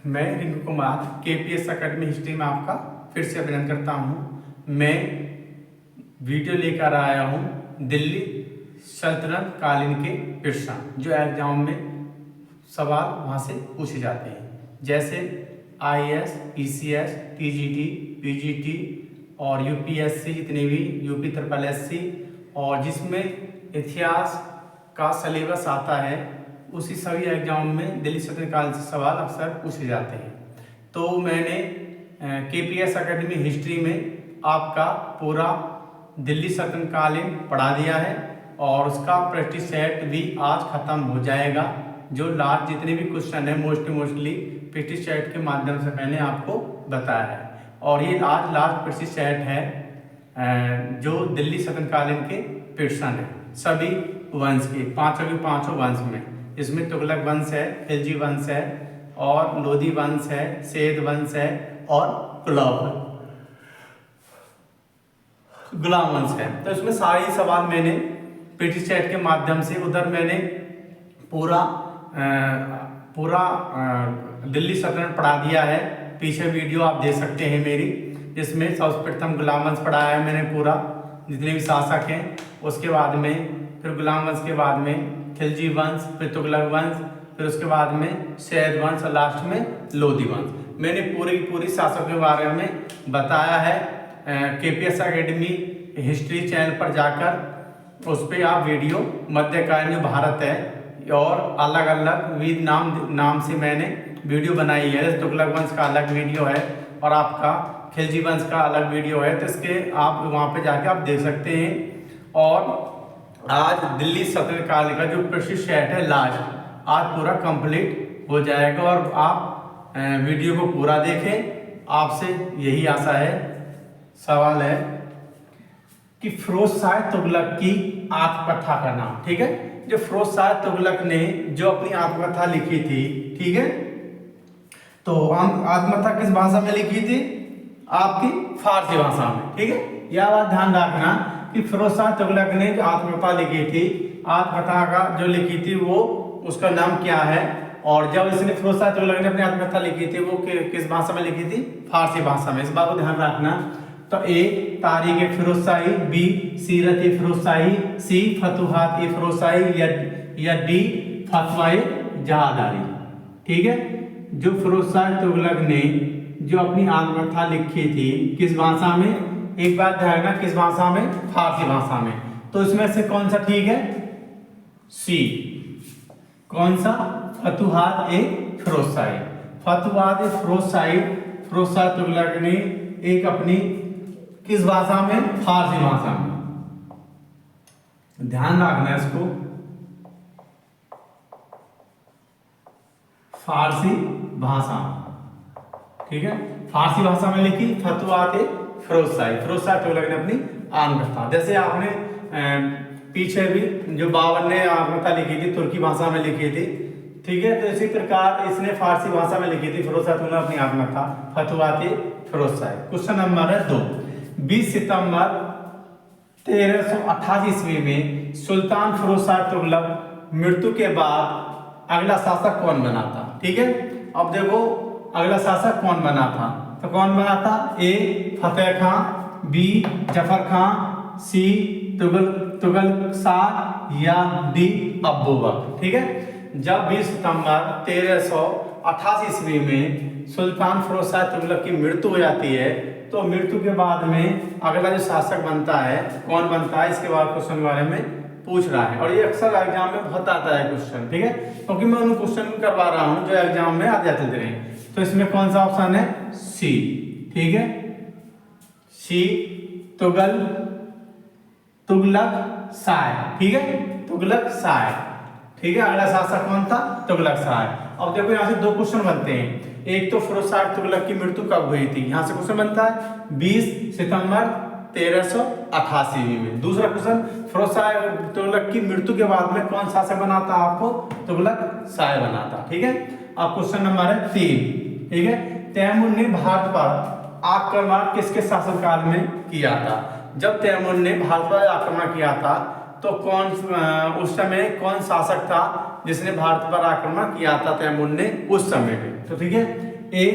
मैं Rinku Kumar KPS academy history में आपका फिर से अभिनंदन करता हूँ। मैं वीडियो लेकर आया हूँ दिल्ली सल्तनत कालीन के प्रश्न जो एग्जाम में सवाल वहाँ से पूछे जाते हैं, जैसे आईएएस, पीसीएस, टीजीटी, पीजीटी और यूपीएससी, जितने भी यूपी ट्रिपल एससी, और जिसमें इतिहास का सिलेबस आता है, उसी सभी एग्जाम में दिल्ली सल्तनत कालीन से सवाल अक्सर पूछे जाते हैं। तो मैंने केपीएस एकेडमी हिस्ट्री में आपका पूरा दिल्ली सल्तनत कालीन पढ़ा दिया है और उसका प्रैक्टिस सेट भी आज ख़त्म हो जाएगा। जो लास्ट जितने भी क्वेश्चन है मोस्टली प्रैक्टिस सेट के माध्यम से मैंने आपको बताया है, और ये आज लास्ट प्रैक्टिस सेट है जो दिल्ली सल्तनत कालीन के प्रश्न है सभी वंश के, पांचों वंश में। इसमें तुगलक वंश है, खिलजी वंश है, और लोधी वंश है, सेद वंश है, और गुलाम वंश है। तो इसमें सारे सवाल मैंने प्रैक्टिस सेट के माध्यम से, उधर मैंने पूरा दिल्ली सल्तनत पढ़ा दिया है। पीछे वीडियो आप देख सकते हैं मेरी, जिसमें सर्वप्रथम गुलाम वंश पढ़ाया है मैंने पूरा, जितने भी शासक हैं। उसके बाद में फिर गुलाम वंश के बाद में खिलजी वंश, फिर तुगलक वंश, फिर उसके बाद में सैद वंश और लास्ट में लोधी वंश। मैंने पूरी शासकों के बारे में बताया है। केपीएस एकेडमी हिस्ट्री चैनल पर जाकर उस पर आप वीडियो मध्यकालीन जो भारत है और अलग अलग विविध नाम से मैंने वीडियो बनाई है। जैसे तुगलक वंश का अलग वीडियो है और आपका खिलजी वंश का अलग वीडियो है, तो इसके आप वहाँ पे जाके आप देख सकते हैं। और आज दिल्ली सल्तनत काल का जो प्रैक्टिस सेट है लास्ट, आज पूरा कंप्लीट हो जाएगा और आप वीडियो को पूरा देखें। आपसे यही आशा है। सवाल है कि फिरोज शाह तुगलक की आत्मकथा का नाम, ठीक है। जो फिरोज शाह तुगलक ने जो अपनी आत्मकथा लिखी थी, ठीक है, तो आत्मकथा किस भाषा में लिखी थी? आपकी फारसी भाषा में, ठीक है। यह बात ध्यान रखना कि फिरोज शाह तुगलक ने जो आत्मकथा लिखी थी, आत्मकथा का जो लिखी थी वो उसका नाम क्या है, और जब इसने फिरोज शाह तुगलक ने अपनी आत्मकथा लिखी थी वो किस भाषा में लिखी थी? फारसी भाषा में। इस बात को ध्यान रखना। तो ए तारीख फिरोज शाही, बी सीरत फिरोज शाही, सी फतुहात फिरोज शाही, या डी फतवाए जहादारी, ठीक है। जो फिरोज शाह तुगलक ने जो अपनी आत्मकथा लिखी थी किस भाषा में? एक बात ध्यान रखना, किस भाषा में? फारसी भाषा में। तो इसमें से कौन सा ठीक है? सी। कौन सा? फतुहात फिरोज शाही। फतुहात फिरोज शाही फिरोज शाह तुगलक ने एक अपनी किस भाषा में? फारसी भाषा में। ध्यान रखना इसको, फारसी भाषा, ठीक है। फारसी भाषा में लिखी फतुहात फिरोज शाह तुगलक ने अपनी आत्मकथा। जैसे आपने पीछे भी जो बाबर ने आत्मकथा लिखी थी तुर्की भाषा में लिखी थी, ठीक है। तो इसी प्रकार इसने फारसी भाषा में लिखी थी फिरोज शाह तुगलक ने अपनी आत्मकथा, फतुहात फिरोज शाही। क्वेश्चन नंबर है 2। 20 सितंबर 1388 ईस्वी में सुल्तान फिरोज शाह तुगलक मृत्यु के बाद अगला शासक कौन बना था? ठीक है। अब देखो अगला शासक कौन बना था, तो कौन बना था? ए फतेह खां, बी जफर खां, सी तुगलक शाह, या डी अब्बूबकर, ठीक है। जब 20 सितंबर 1388 ईस्वी में सुल्तान फिरोज शाह तुगलक की मृत्यु हो जाती है, तो मृत्यु के बाद में अगला जो शासक बनता है कौन बनता है, इसके बाद क्वेश्चन के बारे में पूछ रहा है। और ये अक्सर एग्जाम में बहुत आता है क्वेश्चन, ठीक है, क्योंकि मैं उन क्वेश्चन करवा रहा हूँ जो एग्जाम में आ जाते रहे। तो इसमें कौन सा ऑप्शन है? सी, ठीक है। सी तुगलक शाह, ठीक है, तुगलक शाह, ठीक है। अगला शासक कौन था? तुगलक शाह। अब देखो यहाँ से दो क्वेश्चन बनते हैं। एक तो फिरोज शाह तुगलक की मृत्यु कब हुई थी, यहाँ से क्वेश्चन बनता है 20 सितंबर 1388 में। दूसरा क्वेश्चन, फिरोज शाह तुगलक की मृत्यु के बाद में कौन शासक बना था? आपको तुगलक शाह बना था, ठीक है। अब क्वेश्चन नंबर है 3, ठीक है। तैमूर ने भारत पर आक्रमण किसके शासनकाल में किया था? जब तैमूर ने भारत पर आक्रमण किया था तो उस समय कौन शासक था जिसने भारत पर आक्रमण किया था तैमूर ने उस समय में? तो ठीक है, ए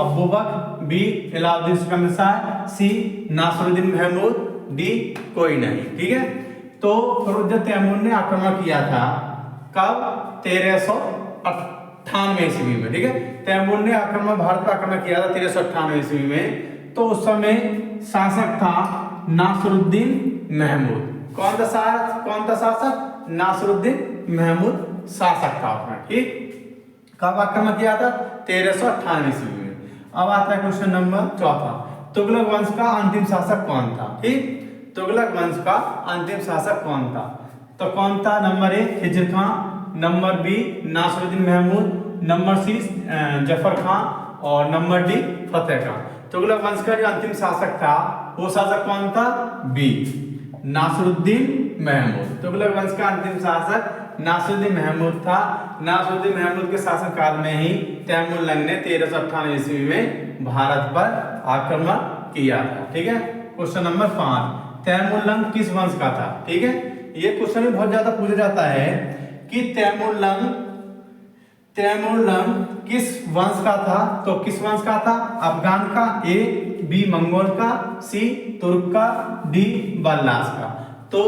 अब्बू बकर, बी अलाउद्दीन सिकंदर शाह, सी नासिरुद्दीन महमूद, डी कोई नहीं। ठीक है, तो फिरोज तैमूर ने आक्रमण किया था कब? 1398 ईस्वी में। ठीक है, तैमूर ने भारत पर आक्रमण किया था 1398 ईस्वी में। तो उस समय शासक था नासिरुद्दीन महमूद। कौन था शासक? नासिरुद्दीन महमूद शासक था अपना। ठीक, कब आक्रमण किया था? 1398 ईस्वी में। अब आता है क्वेश्चन नंबर 4। तुगलक वंश का अंतिम शासक कौन था? ठीक, तुगलक वंश का अंतिम शासक कौन था? तो कौन था? Number A Khizr Khan, number B Nasiruddin Mahmud, number C Zafar Khan और नंबर डी फतेह खां। तुगलक वंश का जो अंतिम शासक था वो शासक कौन था? बी नासिरुद्दीन महमूद। तुगलक वंश का अंतिम शासक नासिरुद्दीन महमूद था। नासिरुद्दीन महमूद के शासनकाल में ही तैमूरलंग ने 1398 ईस्वी में भारत पर आक्रमण किया था। ठीक है, क्वेश्चन नंबर 5, तैमूरलंग किस वंश का था? ठीक है, ये क्वेश्चन भी बहुत ज्यादा पूछा जाता है कि तैमूरलंग किस वंश का था? तो किस वंश का था? अफगान का, ए, बी मंगोल का, सी तुर्क का, डी बल्लास का। तो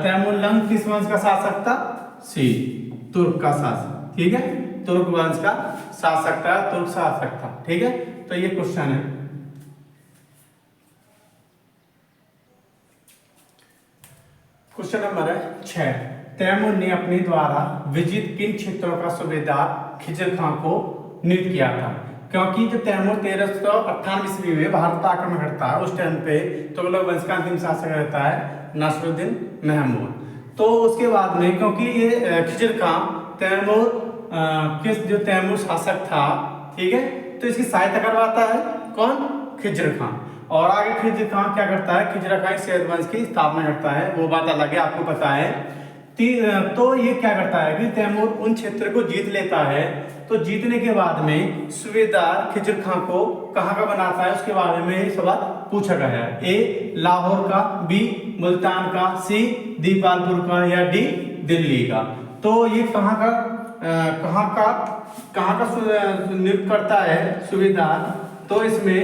तैमूरलंग किस वंश का शासक था? सी तुर्क का शासक। ठीक है, तुर्क वंश का शासक था, तुर्क शासक था। ठीक है, तो ये क्वेश्चन है। क्वेश्चन नंबर 6, तैमूर ने अपने द्वारा विजित किन क्षेत्रों का सूबेदार खिज्र खां को नियुक्त किया था? क्योंकि जब तैमूर 1398 ईस्वी में भारत पर आक्रमण करता है उस टाइम पे तुगलक वंश का अंतिम शासक रहता है नासिरुद्दीन महमूद। तो उसके बाद में क्योंकि ये खिज्र खां तैमूर शासक था, ठीक है, तो इसकी सहायता करवाता है कौन? खिज्र खां। और आगे खिज्र खां क्या करता है? खिज्र खां सैयद वंश की स्थापना करता है, वो बात अलग है, आपको पता है। तो ये क्या करता है कि तैमूर उन क्षेत्र को जीत लेता है। तो जीतने के बाद में सूबेदार खिज्र खां को कहाँ का बनाता है उसके बारे में सवाल पूछा गया है। ए लाहौर का, बी मुल्तान का, सी दीपालपुर का या डी दिल्ली का। तो ये कहाँ का नियुक्त करता है सूबेदार? तो इसमें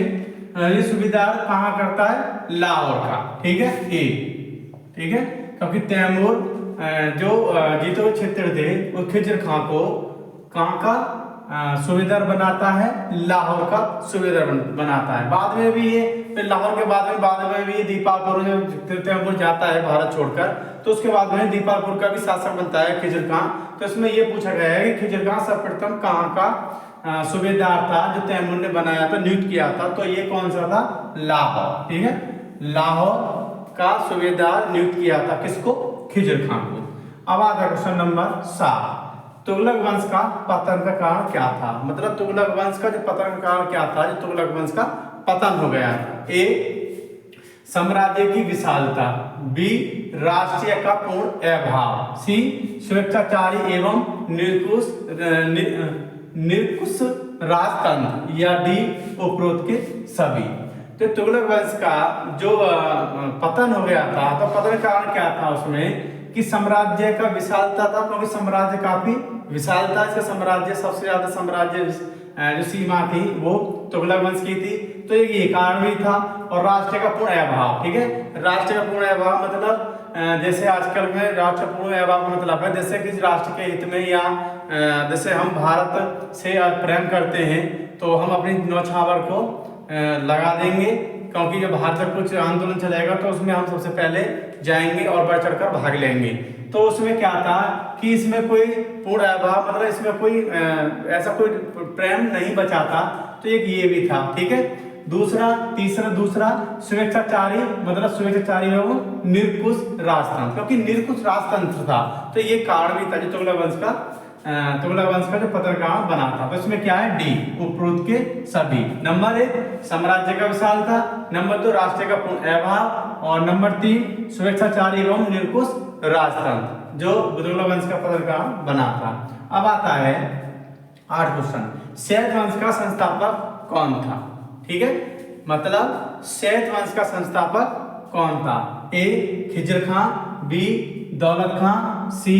ये सूबेदार कहाँ करता है? लाहौर का। ठीक है, ए, ठीक है, क्योंकि तैमूर जो जीते हुए क्षेत्र थे वो खिज्र खां को कहाँ का सूबेदार बनाता है? लाहौर का सूबेदार बनाता है। बाद में भी ये फिर लाहौर के बाद में भी दीपालपुर जब तैमूर जाता है भारत छोड़कर, तो उसके बाद में दीपालपुर का भी शासक बनता है खिज्र खां। तो इसमें ये पूछा गया है कि खिज्र खां सर्वप्रथम कहाँ का सूबेदार था जो तैमूर ने बनाया था, नियुक्त किया था? तो ये कौन सा था? लाहौर। ठीक है, लाहौर का सूबेदार नियुक्त किया था किसको? खिज्र खां को। अब आता है क्वेश्चन नंबर 7, तुगलक वंश का पतन का कारण क्या था? मतलब तुगलक वंश का जो पतन का कारण क्या था, जो तुगलक वंश का पतन हो गया था? ए साम्राज्य की विशालता, बी राष्ट्रीय का पूर्ण अभाव, सी स्वेच्छाचारी एवं निरंकुश राजतंत्र या डी उपरोक्त के सभी। तो तुगलक वंश का जो पतन हो गया था, तो पतन का कारण क्या था उसमें? कि साम्राज्य का विशालता था, क्योंकि साम्राज्य काफी विशाल था। इसका साम्राज्य सबसे ज्यादा साम्राज्य जो सीमा थी वो तुगलक वंश की थी, तो ये कारण भी था। और राष्ट्र का पूर्ण अभाव। ठीक है, राष्ट्र का पूर्ण अभाव मतलब जैसे आजकल में राष्ट्र पूर्ण अभाव का मतलब है जैसे कि राष्ट्र के हित में या जैसे हम भारत से प्रेम करते हैं तो हम अपनी न्यौछावर को लगा देंगे, क्योंकि जब भारत में कुछ आंदोलन चलेगा तो उसमें हम सबसे पहले जाएंगे और बढ़ चढ़कर भाग लेंगे। तो उसमें क्या था कि इसमें कोई पूर्ण अभाव मतलब इसमें कोई ऐसा कोई प्रेम नहीं बचा था, तो एक ये भी था। ठीक है, दूसरा स्वेच्छाचारी मतलब स्वेच्छाचारी एवं निरंकुश राजतंत्र, क्योंकि निरंकुश राजतंत्र था, तो ये कारण भी था जो तुगलक वंश का जो पतन कारण बना था। तो इसमें क्या है? डी उपरोक्त के सभी। नंबर 1 साम्राज्य का विशाल था, नंबर 2 राष्ट्र का पूर्ण अभाव और नंबर 3 स्वेच्छाचारी एवं निरंकुश राजतंत्र जो तुगलक वंश का पतन कारण बना था। अब आता है 8 क्वेश्चन, सैयद वंश का संस्थापक कौन था? ठीक है, मतलब सैयद वंश का संस्थापक कौन था? ए खिज्र खां, बी दौलत खां, सी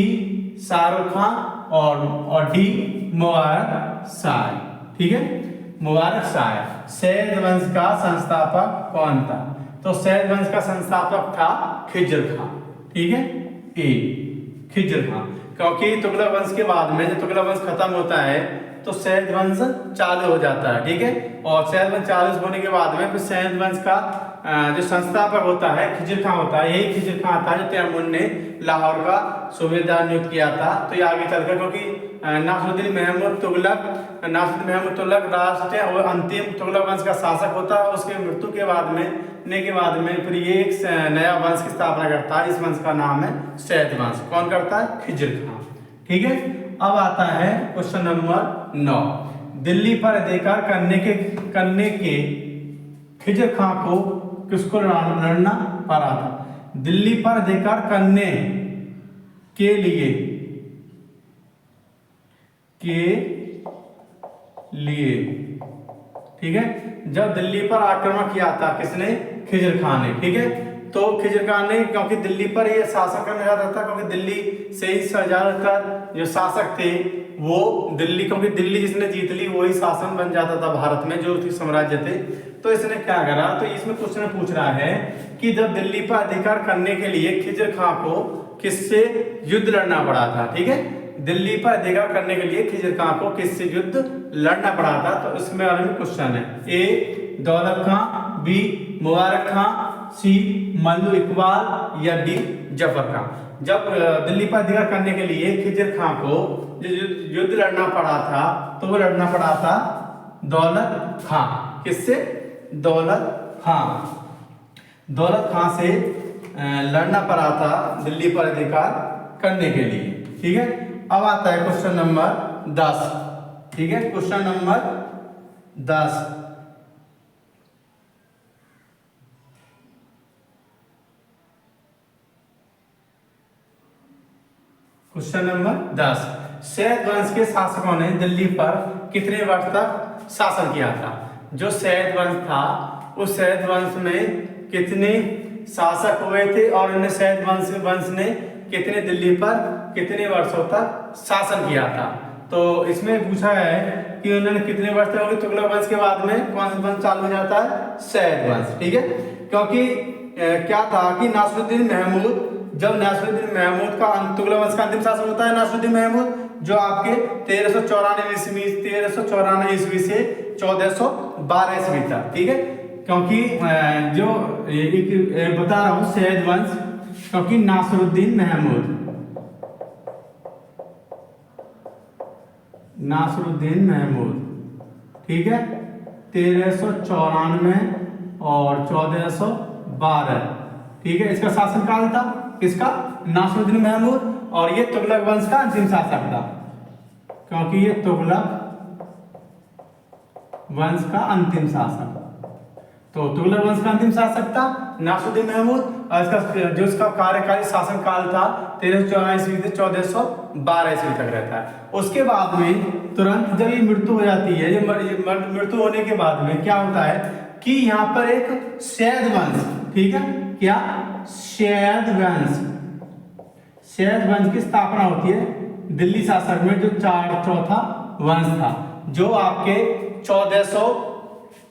शाहरुख खां और डी मुबारक शाह। ठीक है, मुबारक शाह है। सैद वंश का संस्थापक कौन था? तो सैद वंश का संस्थापक था खिज्र खां। ठीक है, ए खिज्र खां। क्योंकि तुगलक वंश के बाद में जब तुगलक वंश खत्म होता है तो सैद वंश चालू हो जाता है। ठीक है, और सैद वंश चालू होने के बाद में फिर सैद वंश का जो संस्थापक होता है खिज्र खां होता है। यही खिज्र खां था जो तैमूर ने लाहौर का सूबेदार नियुक्त किया था। तो ये आगे चलकर, क्योंकि नासिरुद्दीन महमूद तुगलक राष्ट्र और अंतिम तुगलक वंश का शासक होता है। उसके मृत्यु के बाद में फिर ये एक नया वंश की स्थापना करता है। इस वंश का नाम है सैद वंश। कौन करता है? खिज्र खां। ठीक है, अब आता है क्वेश्चन नंबर 9। दिल्ली पर अधिकार करने के खिज्र खां को किसको लड़ना पड़ा था? दिल्ली पर अधिकार करने के लिए ठीक है, जब दिल्ली पर आक्रमण किया था किसने? खिज्र खां ने। ठीक है, तो खिज्र खां ने, क्योंकि दिल्ली पर ये शासन करने जाता था, क्योंकि दिल्ली से ही ज्यादातर जो शासक थे वो दिल्ली, क्योंकि दिल्ली जिसने जीत ली वही शासन बन जाता था भारत में, जो साम्राज्य थे। तो इसने क्या करा? तो इसमें क्वेश्चन पूछ रहा है कि जब दिल्ली पर अधिकार करने के लिए खिज्र खां को किससे युद्ध लड़ना पड़ा था? ठीक है, दिल्ली पर अधिकार करने के लिए खिज्र खां को किससे युद्ध लड़ना पड़ा था? तो इसमें बारे में क्वेश्चन है। ए दौलत खां, बी मुबारक खां, सी मल्लू इकबाल या डी जफर खां। जब दिल्ली पर अधिकार करने के लिए खिज्र खां को युद्ध लड़ना पड़ा था तो वो लड़ना पड़ा था दौलत खां। किससे? दौलत खां से लड़ना पड़ा था दिल्ली पर अधिकार करने के लिए। ठीक है, अब आता है क्वेश्चन नंबर 10। ठीक है, question number 10। Question number 10। Sayyid वंश के शासकों ने दिल्ली पर कितने वर्ष तक शासन किया था? जो सैद वंश था उस सैद वंश में कितने शासक हुए थे और उन्हें सैद वंश ने दिल्ली पर कितने वर्षों तक शासन किया था? तो इसमें पूछा है कि उन्होंने कितने वर्ष तक, तुगलक वंश के बाद में कौन सा वंश चालू हो जाता है? सैद वंश। ठीक है, क्योंकि क्या था कि नासिरुद्दीन महमूद, जब नासिरुद्दीन महमूद का तुगलक वंश का अंतिम शासक होता है नासिरुद्दीन महमूद, जो आपके 1394 ईस्वी से 1412 ईस्वी तक। ठीक है, क्योंकि जो एक बता रहा हूं सैद वंश, क्योंकि नासिरुद्दीन महमूद ठीक है 1394 और 1412। ठीक है, इसका शासनकाल था किसका? नासिरुद्दीन महमूद। और ये तुगलक वंश का अंतिम शासक था, क्योंकि ये तुगलक वंश का अंतिम शासक। तो तुगलक वंश का अंतिम शासक था नासिरुद्दीन महमूद, और इसका जो इसका कार्यकारी शासनकाल था 1394 ईस्वी से 1412 ईस्वी तक रहता है। उसके बाद में तुरंत जब ये मृत्यु हो जाती है, मृत्यु होने के बाद में क्या होता है कि यहाँ पर एक सैद वंश, ठीक है, क्या? सैद वंश की स्थापना होती है दिल्ली शासक में, जो चौथा वंश था, जो आपके 1400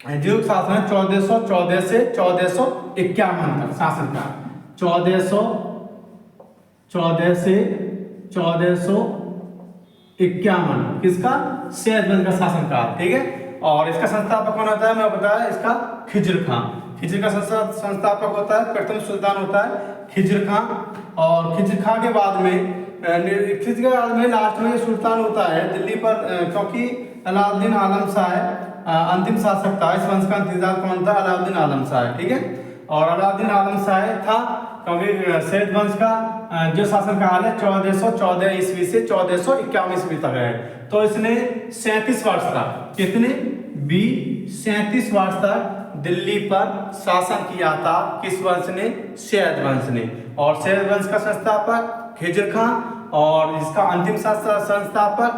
जो शासन है 1414 से 1451 तक शासन था। 1414 से 1451 किसका? सैद वंश का शासनकाल। ठीक है, और इसका संस्थापक कौन होता है? मैं बताया इसका खिज्र खां। खिज्र का संस्थापक होता है, प्रथम सुल्तान होता है खिज्र खां। और खिज्र खां के बाद में लास्ट में सुल्तान होता है दिल्ली पर, क्योंकि अलाउद्दीन आलम शाह अंतिम शासक था। इस वंश का इंतजार कौन था? अलाउद्दीन आलम शाह। ठीक है, और अलाउद्दीन आलम शाह था क्योंकि सैद वंश का जो शासनकाल है 1414 ईस्वी से 1451 ईस्वी तक है। तो इसने 37 वर्ष तक, कितने? 37 वर्ष तक दिल्ली पर शासन किया था। किस वंश ने? सैद वंश ने। और सैद वंश का संस्थापक खिज्र खां, और इसका अंतिम संस्थापक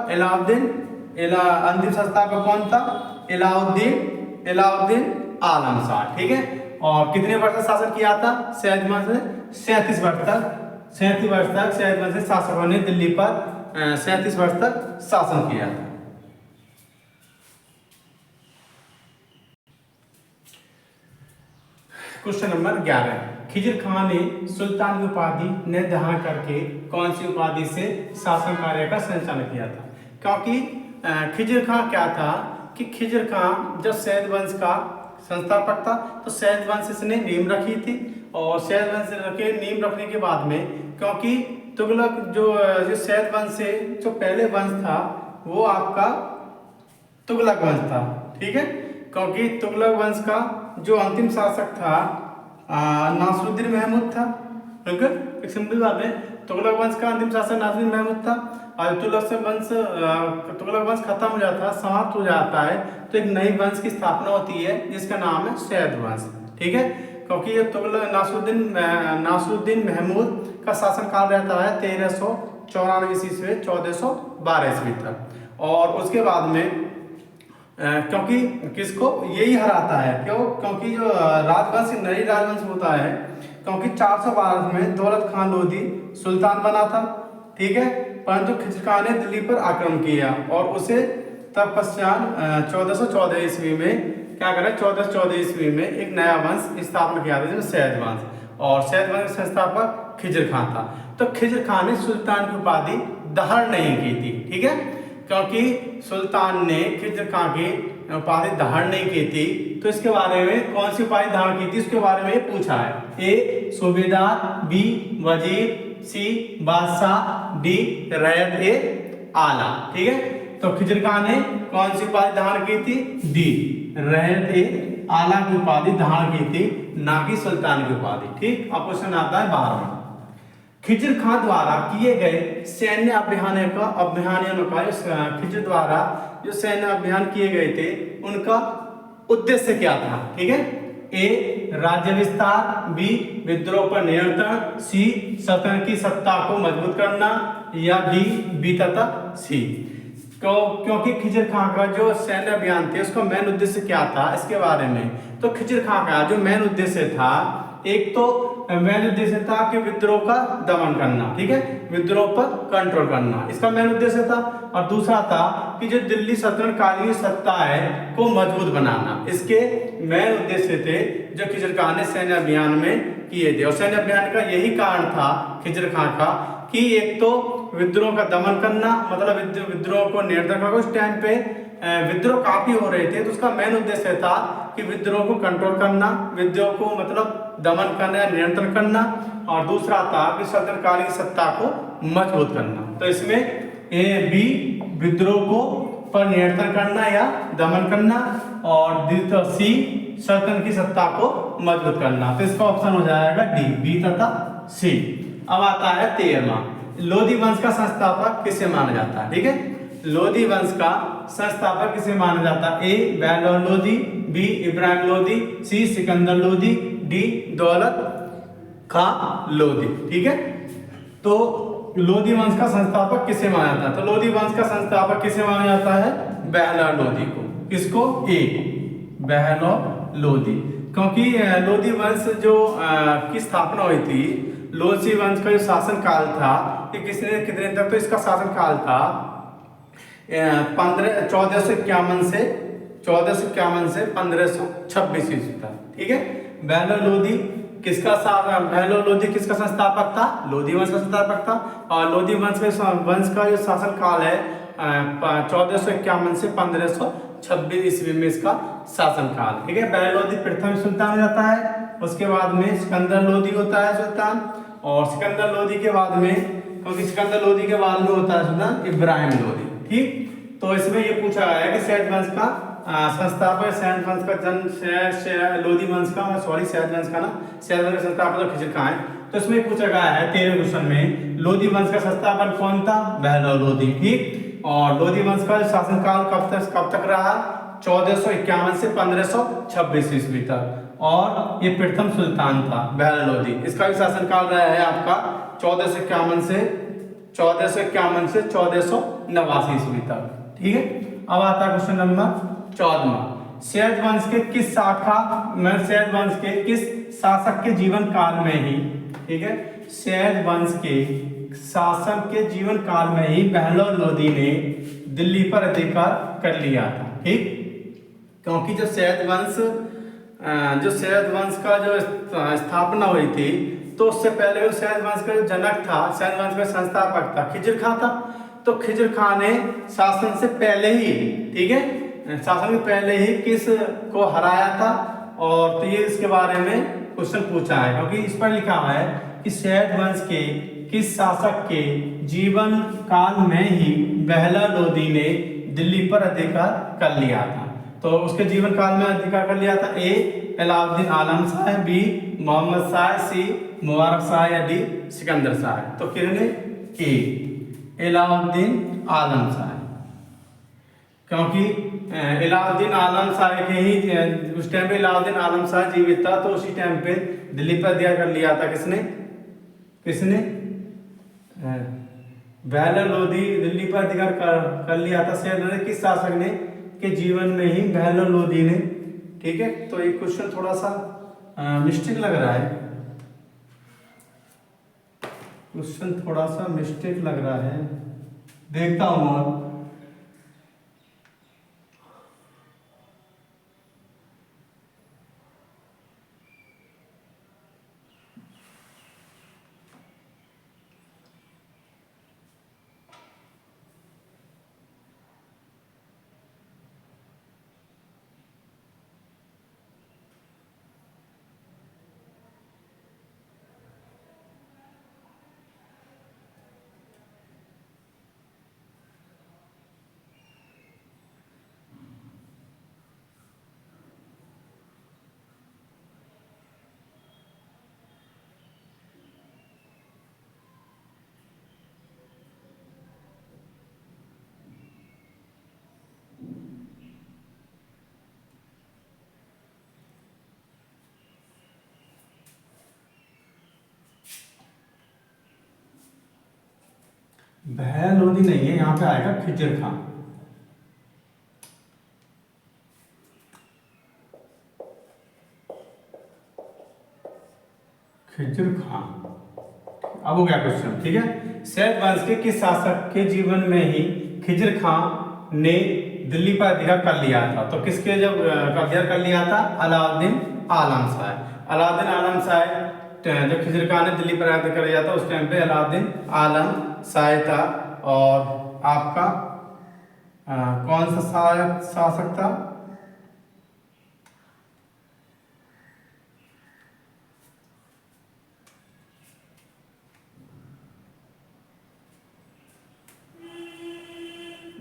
अंतिम संस्थापक कौन था? अलाउद्दीन आलम शाह। ठीक है, और कितने वर्ष तक शासन किया था सैद वंश ने? 37 वर्ष तक सैद वंश के शासकों ने दिल्ली पर 37 वर्ष तक शासन किया था। क्वेश्चन नंबर 11, खिजर खां ने सुल्तान की उपाधि ने धारण करके कौन सी उपाधि से शासन कार्य का संचालन किया था? क्योंकि खिजर खां क्या था कि खिजर खां जब सैद वंश का संस्थापक था तो सैद वंश इसने नींव रखी थी, और सैद वंश के नींव रखने के बाद में, क्योंकि तुगलक जो सैद वंश से जो पहले वंश था वो आपका तुगलक वंश था, ठीक है। क्योंकि तुगलक वंश का जो अंतिम शासक था नासरुद्दीन महमूद था, ठीक है। एक सिंपल बात है, तुगलक वंश का अंतिम शासक नासरुद्दीन महमूद था, और तुगलक वंश खत्म हो जाता है, समाप्त हो जाता है, तो एक नई वंश की स्थापना होती है जिसका नाम है सैद वंश, ठीक है। क्योंकि ये तुगलक नासरुद्दीन महमूद का शासनकाल रहता है 1394 ईस्वी से 1412 ईस्वी तक, और उसके बाद में क्योंकि किसको यही हराता है, क्योंकि जो राजवंश नई राजवंश होता है, क्योंकि 412 में दौलत खान लोधी सुल्तान बना था, ठीक है, परंतु खिजर खां ने दिल्ली पर आक्रमण किया और उसे तब पश्चात 1414 ईस्वी में क्या करें, 1414 ईस्वी में एक नया वंश स्थापना किया था जिसमें सैद वंश, और सैद वंश के संस्थापक खिजर खां था। तो खिजर खां ने सुल्तान की उपाधि धारण नहीं की थी, ठीक है, क्योंकि सुल्तान ने खिजर खां की उपाधि धारण नहीं की थी, तो इसके बारे में कौन सी उपाधि धारण की थी उसके बारे में ये पूछा है। ए सूबेदार, बी वजीर, सी बादशाह, डी रैयत ए आला, ठीक है। तो खिजर खां ने कौन सी उपाधि धारण की थी? डी रैयत ए आला की उपाधि धारण की थी, ना कि सुल्तान की उपाधि, ठीक। अब क्वेश्चन आता है 12वां, खिजर खां द्वारा किए गए सैन्य अभियानों का खिजर द्वारा जो सैन्य अभियान किए गए थे उनका उद्देश्य क्या था, ठीक है। ए राज्य विस्तार, बी विद्रोह पर नियंत्रण, सी सल्तनत की सत्ता को मजबूत करना, या डी बी तथा सी। क्योंकि खिजर खां का जो सैन्य अभियान थे उसका मेन उद्देश्य क्या था इसके बारे में, तो खिजर खां का जो मेन उद्देश्य था, एक तो मेन उद्देश्य था कि विद्रोह का दमन करना, ठीक है, विद्रोह पर कंट्रोल करना, इसका मेन उद्देश्य था, और दूसरा था कि जो दिल्ली सल्तनत कालीन सत्ता है को मजबूत बनाना। इसके मेन उद्देश्य थे जो खिजर खां ने सैन्य अभियान में किए थे, और सैन्य अभियान का यही कारण था खिजर खां का कि एक तो विद्रोह का दमन करना, मतलब विद्रोह को नियंत्रण करना। उस टाइम पे विद्रोह काफी हो रहे थे, तो उसका मेन उद्देश्य था कि विद्रोह को कंट्रोल करना, विद्रोह को मतलब दमन करना, नियंत्रण करना, और दूसरा था कि सल्तनत की सत्ता को मजबूत करना। तो इसमें ए बी विद्रोह को पर नियंत्रण करना या दमन करना, और सी सल्तनत की सत्ता को मजबूत करना। तो इसका ऑप्शन हो जाएगा डी बी तथा सी। अब आता है 13वां, लोधी वंश का संस्थापक किसे माना जाता है, ठीक है। लोधी वंश का संस्थापक किसे माना जाता है? ए बहलोल लोधी, बी इब्राहिम लोधी, सी सिकंदर लोधी, डी दौलत खां लोधी, ठीक है। तो लोधी वंश का संस्थापक किसे माना जाता है? तो लोधी वंश का संस्थापक किसे माना जाता है? बहलोल लोधी को। किसको? ए बहलोल लोधी, क्योंकि लोधी वंश जो की स्थापना हुई थी, लोधी वंश का जो शासन काल था ये कितने तक, तो इसका शासन काल था 1451 से 1526 ईस्वी तक, ठीक है। बहलोल लोधी किसका संस्थापक था? लोधी वंश का संस्थापक था, और लोधी वंश का जो शासन काल है 1451 से 1526 ईस्वी में इसका शासन काल, ठीक है। बहलोल लोधी प्रथम सुल्तान हो जाता है, उसके बाद में सिकंदर लोधी होता है सुल्तान, और सिकंदर लोधी के बाद में, क्योंकि सिकंदर लोधी के बाद में होता है सुल्तान इब्राहिम लोधी, ठीक। तो इसमें ये पूछा गया है कि सैद वंश का संस्थापक, सैद वंश का जन्म, लोधी वंश का सैद वंश का संस्थापक खिजर खां है। तो इसमें पूछा गया है 13वें क्वेश्चन में, लोधी वंश का संस्थापक कौन था? बहलोल लोधी, ठीक। और लोधी वंश का शासनकाल कब तक रहा? 1451 से 1526 ईस्वी तक, और ये प्रथम सुल्तान था बहलोल लोधी। इसका भी शासनकाल रहा है आपका 1451 से 1489 ईस्वी तक, ठीक है। अब आता है क्वेश्चन नंबर 14वां, सैद वंश के किस सैद वंश के किस शासक के जीवन काल में ही, ठीक है, सैद वंश के शासक के जीवन काल में ही बहलोल लोधी ने दिल्ली पर अधिकार कर लिया था, ठीक। क्योंकि जब सैद वंश जो सैयद वंश का जो स्थापना हुई थी, तो उससे पहले वो सैयद वंश का जो जनक था, सैयद वंश का संस्थापक था, खिज्र खां था। तो खिज्र खां ने शासन से पहले ही, ठीक है, शासन के पहले ही किस को हराया था, और तो ये इसके बारे में क्वेश्चन पूछा है, क्योंकि इस पर लिखा हुआ है कि सैयद वंश के किस शासक के जीवन काल में ही बहला लोदी ने दिल्ली पर अधिकार कर लिया था। तो उसके जीवन काल में अधिकार कर लिया था। ए अलाउद्दीन आलम शाह, बी मोहम्मद शाह, सी मुबारक शाह या डी सिकंदर शाह। तो किसने? ए अलाउद्दीन आलम शाह, क्योंकि अलाउद्दीन आलम शाह के ही उस टाइम पे अलाउद्दीन आलम शाह जीवित था, तो उसी टाइम पे दिल्ली पर अधिकार कर लिया था। किसने बहला लोदी दिल्ली पर अधिकार कर लिया था सैयद वंश किस शासक ने के जीवन में ही बहला लोदी ने, ठीक है। तो ये क्वेश्चन थोड़ा सा मिस्टेक लग रहा है, क्वेश्चन थोड़ा सा मिस्टेक लग रहा है, देखता हूं और बहला लोदी नहीं है, यहाँ पे आएगा खिज्र खां। खिज्र खां, अब हो गया क्वेश्चन, ठीक है। सैयद वंश के किस शासक के जीवन में ही खिज्र खां ने दिल्ली पर अधिकार कर लिया था? तो किसके जब कब्जा कर लिया था? अलाउद्दीन आलम शाह। अलाउद्दीन आलम शाह जब खिज्र खां ने दिल्ली पर अधिकार कर लिया था, उस टाइम पे अलाउद्दीन आलम शाह था। और आपका कौन सा शासक था?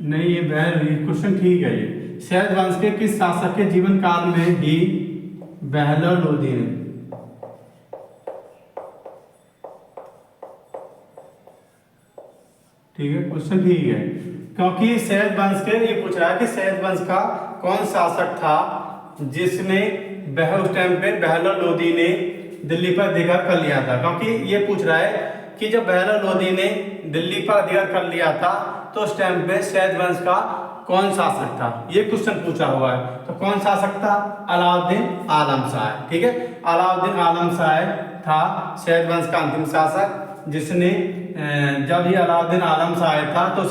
नहीं, ये क्वेश्चन ठीक है। ये सैयद वंश के किस शासक के जीवन काल में ही बहला लोदी ने, ठीक है, क्वेश्चन ठीक है, क्योंकि सैयद वंश के ये पूछ रहा है कि सैयद वंश का कौन शासक था जिसने उस टाइम पे बहला लोदी ने दिल्ली पर अधिकार कर लिया था। क्योंकि ये पूछ रहा है कि जब बहला लोदी ने दिल्ली पर अधिकार कर लिया था, तो उस टाइम पे सैयद वंश का कौन शासक था, ये क्वेश्चन पूछा हुआ है। तो कौन शासक था? अलाउद्दीन आलम शाह, ठीक है। अलाउद्दीन आलम शाह था सैयद वंश का अंतिम शासक, जिसने जब ये अलाउद्दीन आलम शाह था, तो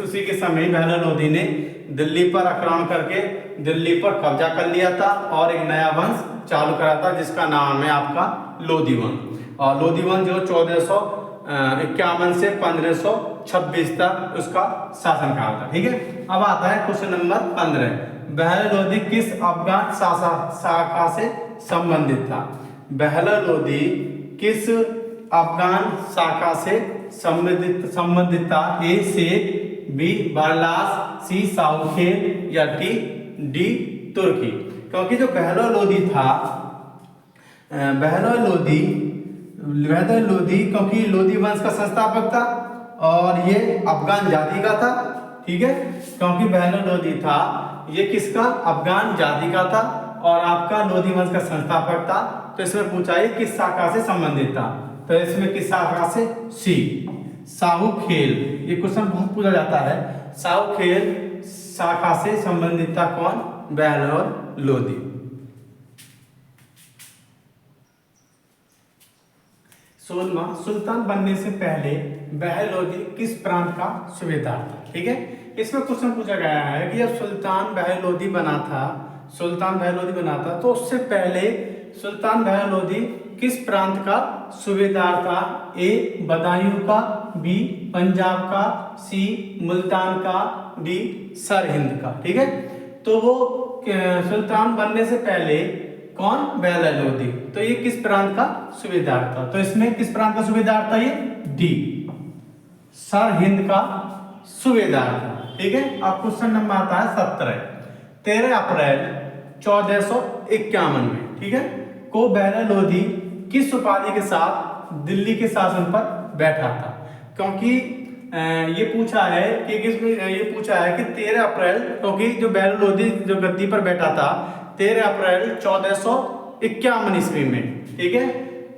उसी के समय बहला लोदी ने दिल्ली पर आक्रमण करके दिल्ली पर कब्जा कर लिया था और एक नया वंश चालू करा था, जिसका नाम है आपका लोदी वंश। और लोदी वंश जो 1451 से 1526 तक उसका शासनकाल था, ठीक है। अब आता है क्वेश्चन नंबर 15। बहला लोदी किस अफगान शाखा से संबंधित था? बहला लोदी किस अफगान शाखा से संबंधित था? ए शेख, बी बरलास, सी साउखेल या डी तुर्की। क्योंकि जो बहला लोदी था, बहला लोदी क्योंकि लोदी वंश का संस्थापक था और ये अफगान जाति का था, ठीक है। क्योंकि बहला लोदी था, ये किसका? अफगान जाति का था और आपका लोदी वंश का संस्थापक था। तो इसमें पूछा है किस शाखा से संबंधित था, तो इसमें किस शाखा से? सी साहूखेल। ये क्वेश्चन बहुत पूछा जाता है। साहूखेल शाखा से संबंधित था कौन? बहला लोदी। सुल्तान बनने से पहले बहला लोदी किस प्रांत का सूबेदार था? ठीक है, इसमें क्वेश्चन पूछा गया है कि जब सुल्तान बहला लोदी बना था, सुल्तान बहलोदी बना था, तो उससे पहले सुल्तान बहलोदी किस प्रांत का सूबेदार था? ए बदायूं का, बी पंजाब का, सी मुल्तान का, डी सरहिंद का। ठीक है, तो वो सुल्तान बनने से पहले कौन? बहलोदी। तो ये किस प्रांत का सूबेदार था? तो इसमें किस प्रांत का सूबेदार था? ये डी सरहिंद का सूबेदार था। ठीक है, अब क्वेश्चन नंबर आता है 17। 13 अप्रैल 1451 में, ठीक है, को बहलोदी किस उपाधि के साथ दिल्ली के शासन पर बैठा था? क्योंकि ये पूछा है कि ये पूछा है कि 13 अप्रैल, क्योंकि जो बहलोदी जो गद्दी पर बैठा था 13 अप्रैल 1451 ईस्वी में, ठीक है,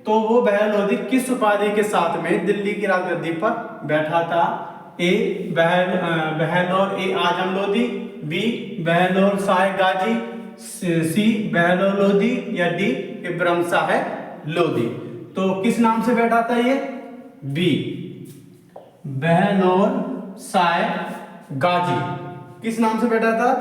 तो वो बहलोदी किस उपाधि के साथ में दिल्ली की राजगद्दी पर बैठा था? ए बहलोल ए आजम लोदी, बी बहलोल शाह गाजी, सी बहलोल लोदी, या डी इब्राहिम शाह लोदी। तो किस नाम से बैठा था ये? बी बहलोल शाह गाजी। किस नाम से बैठा था?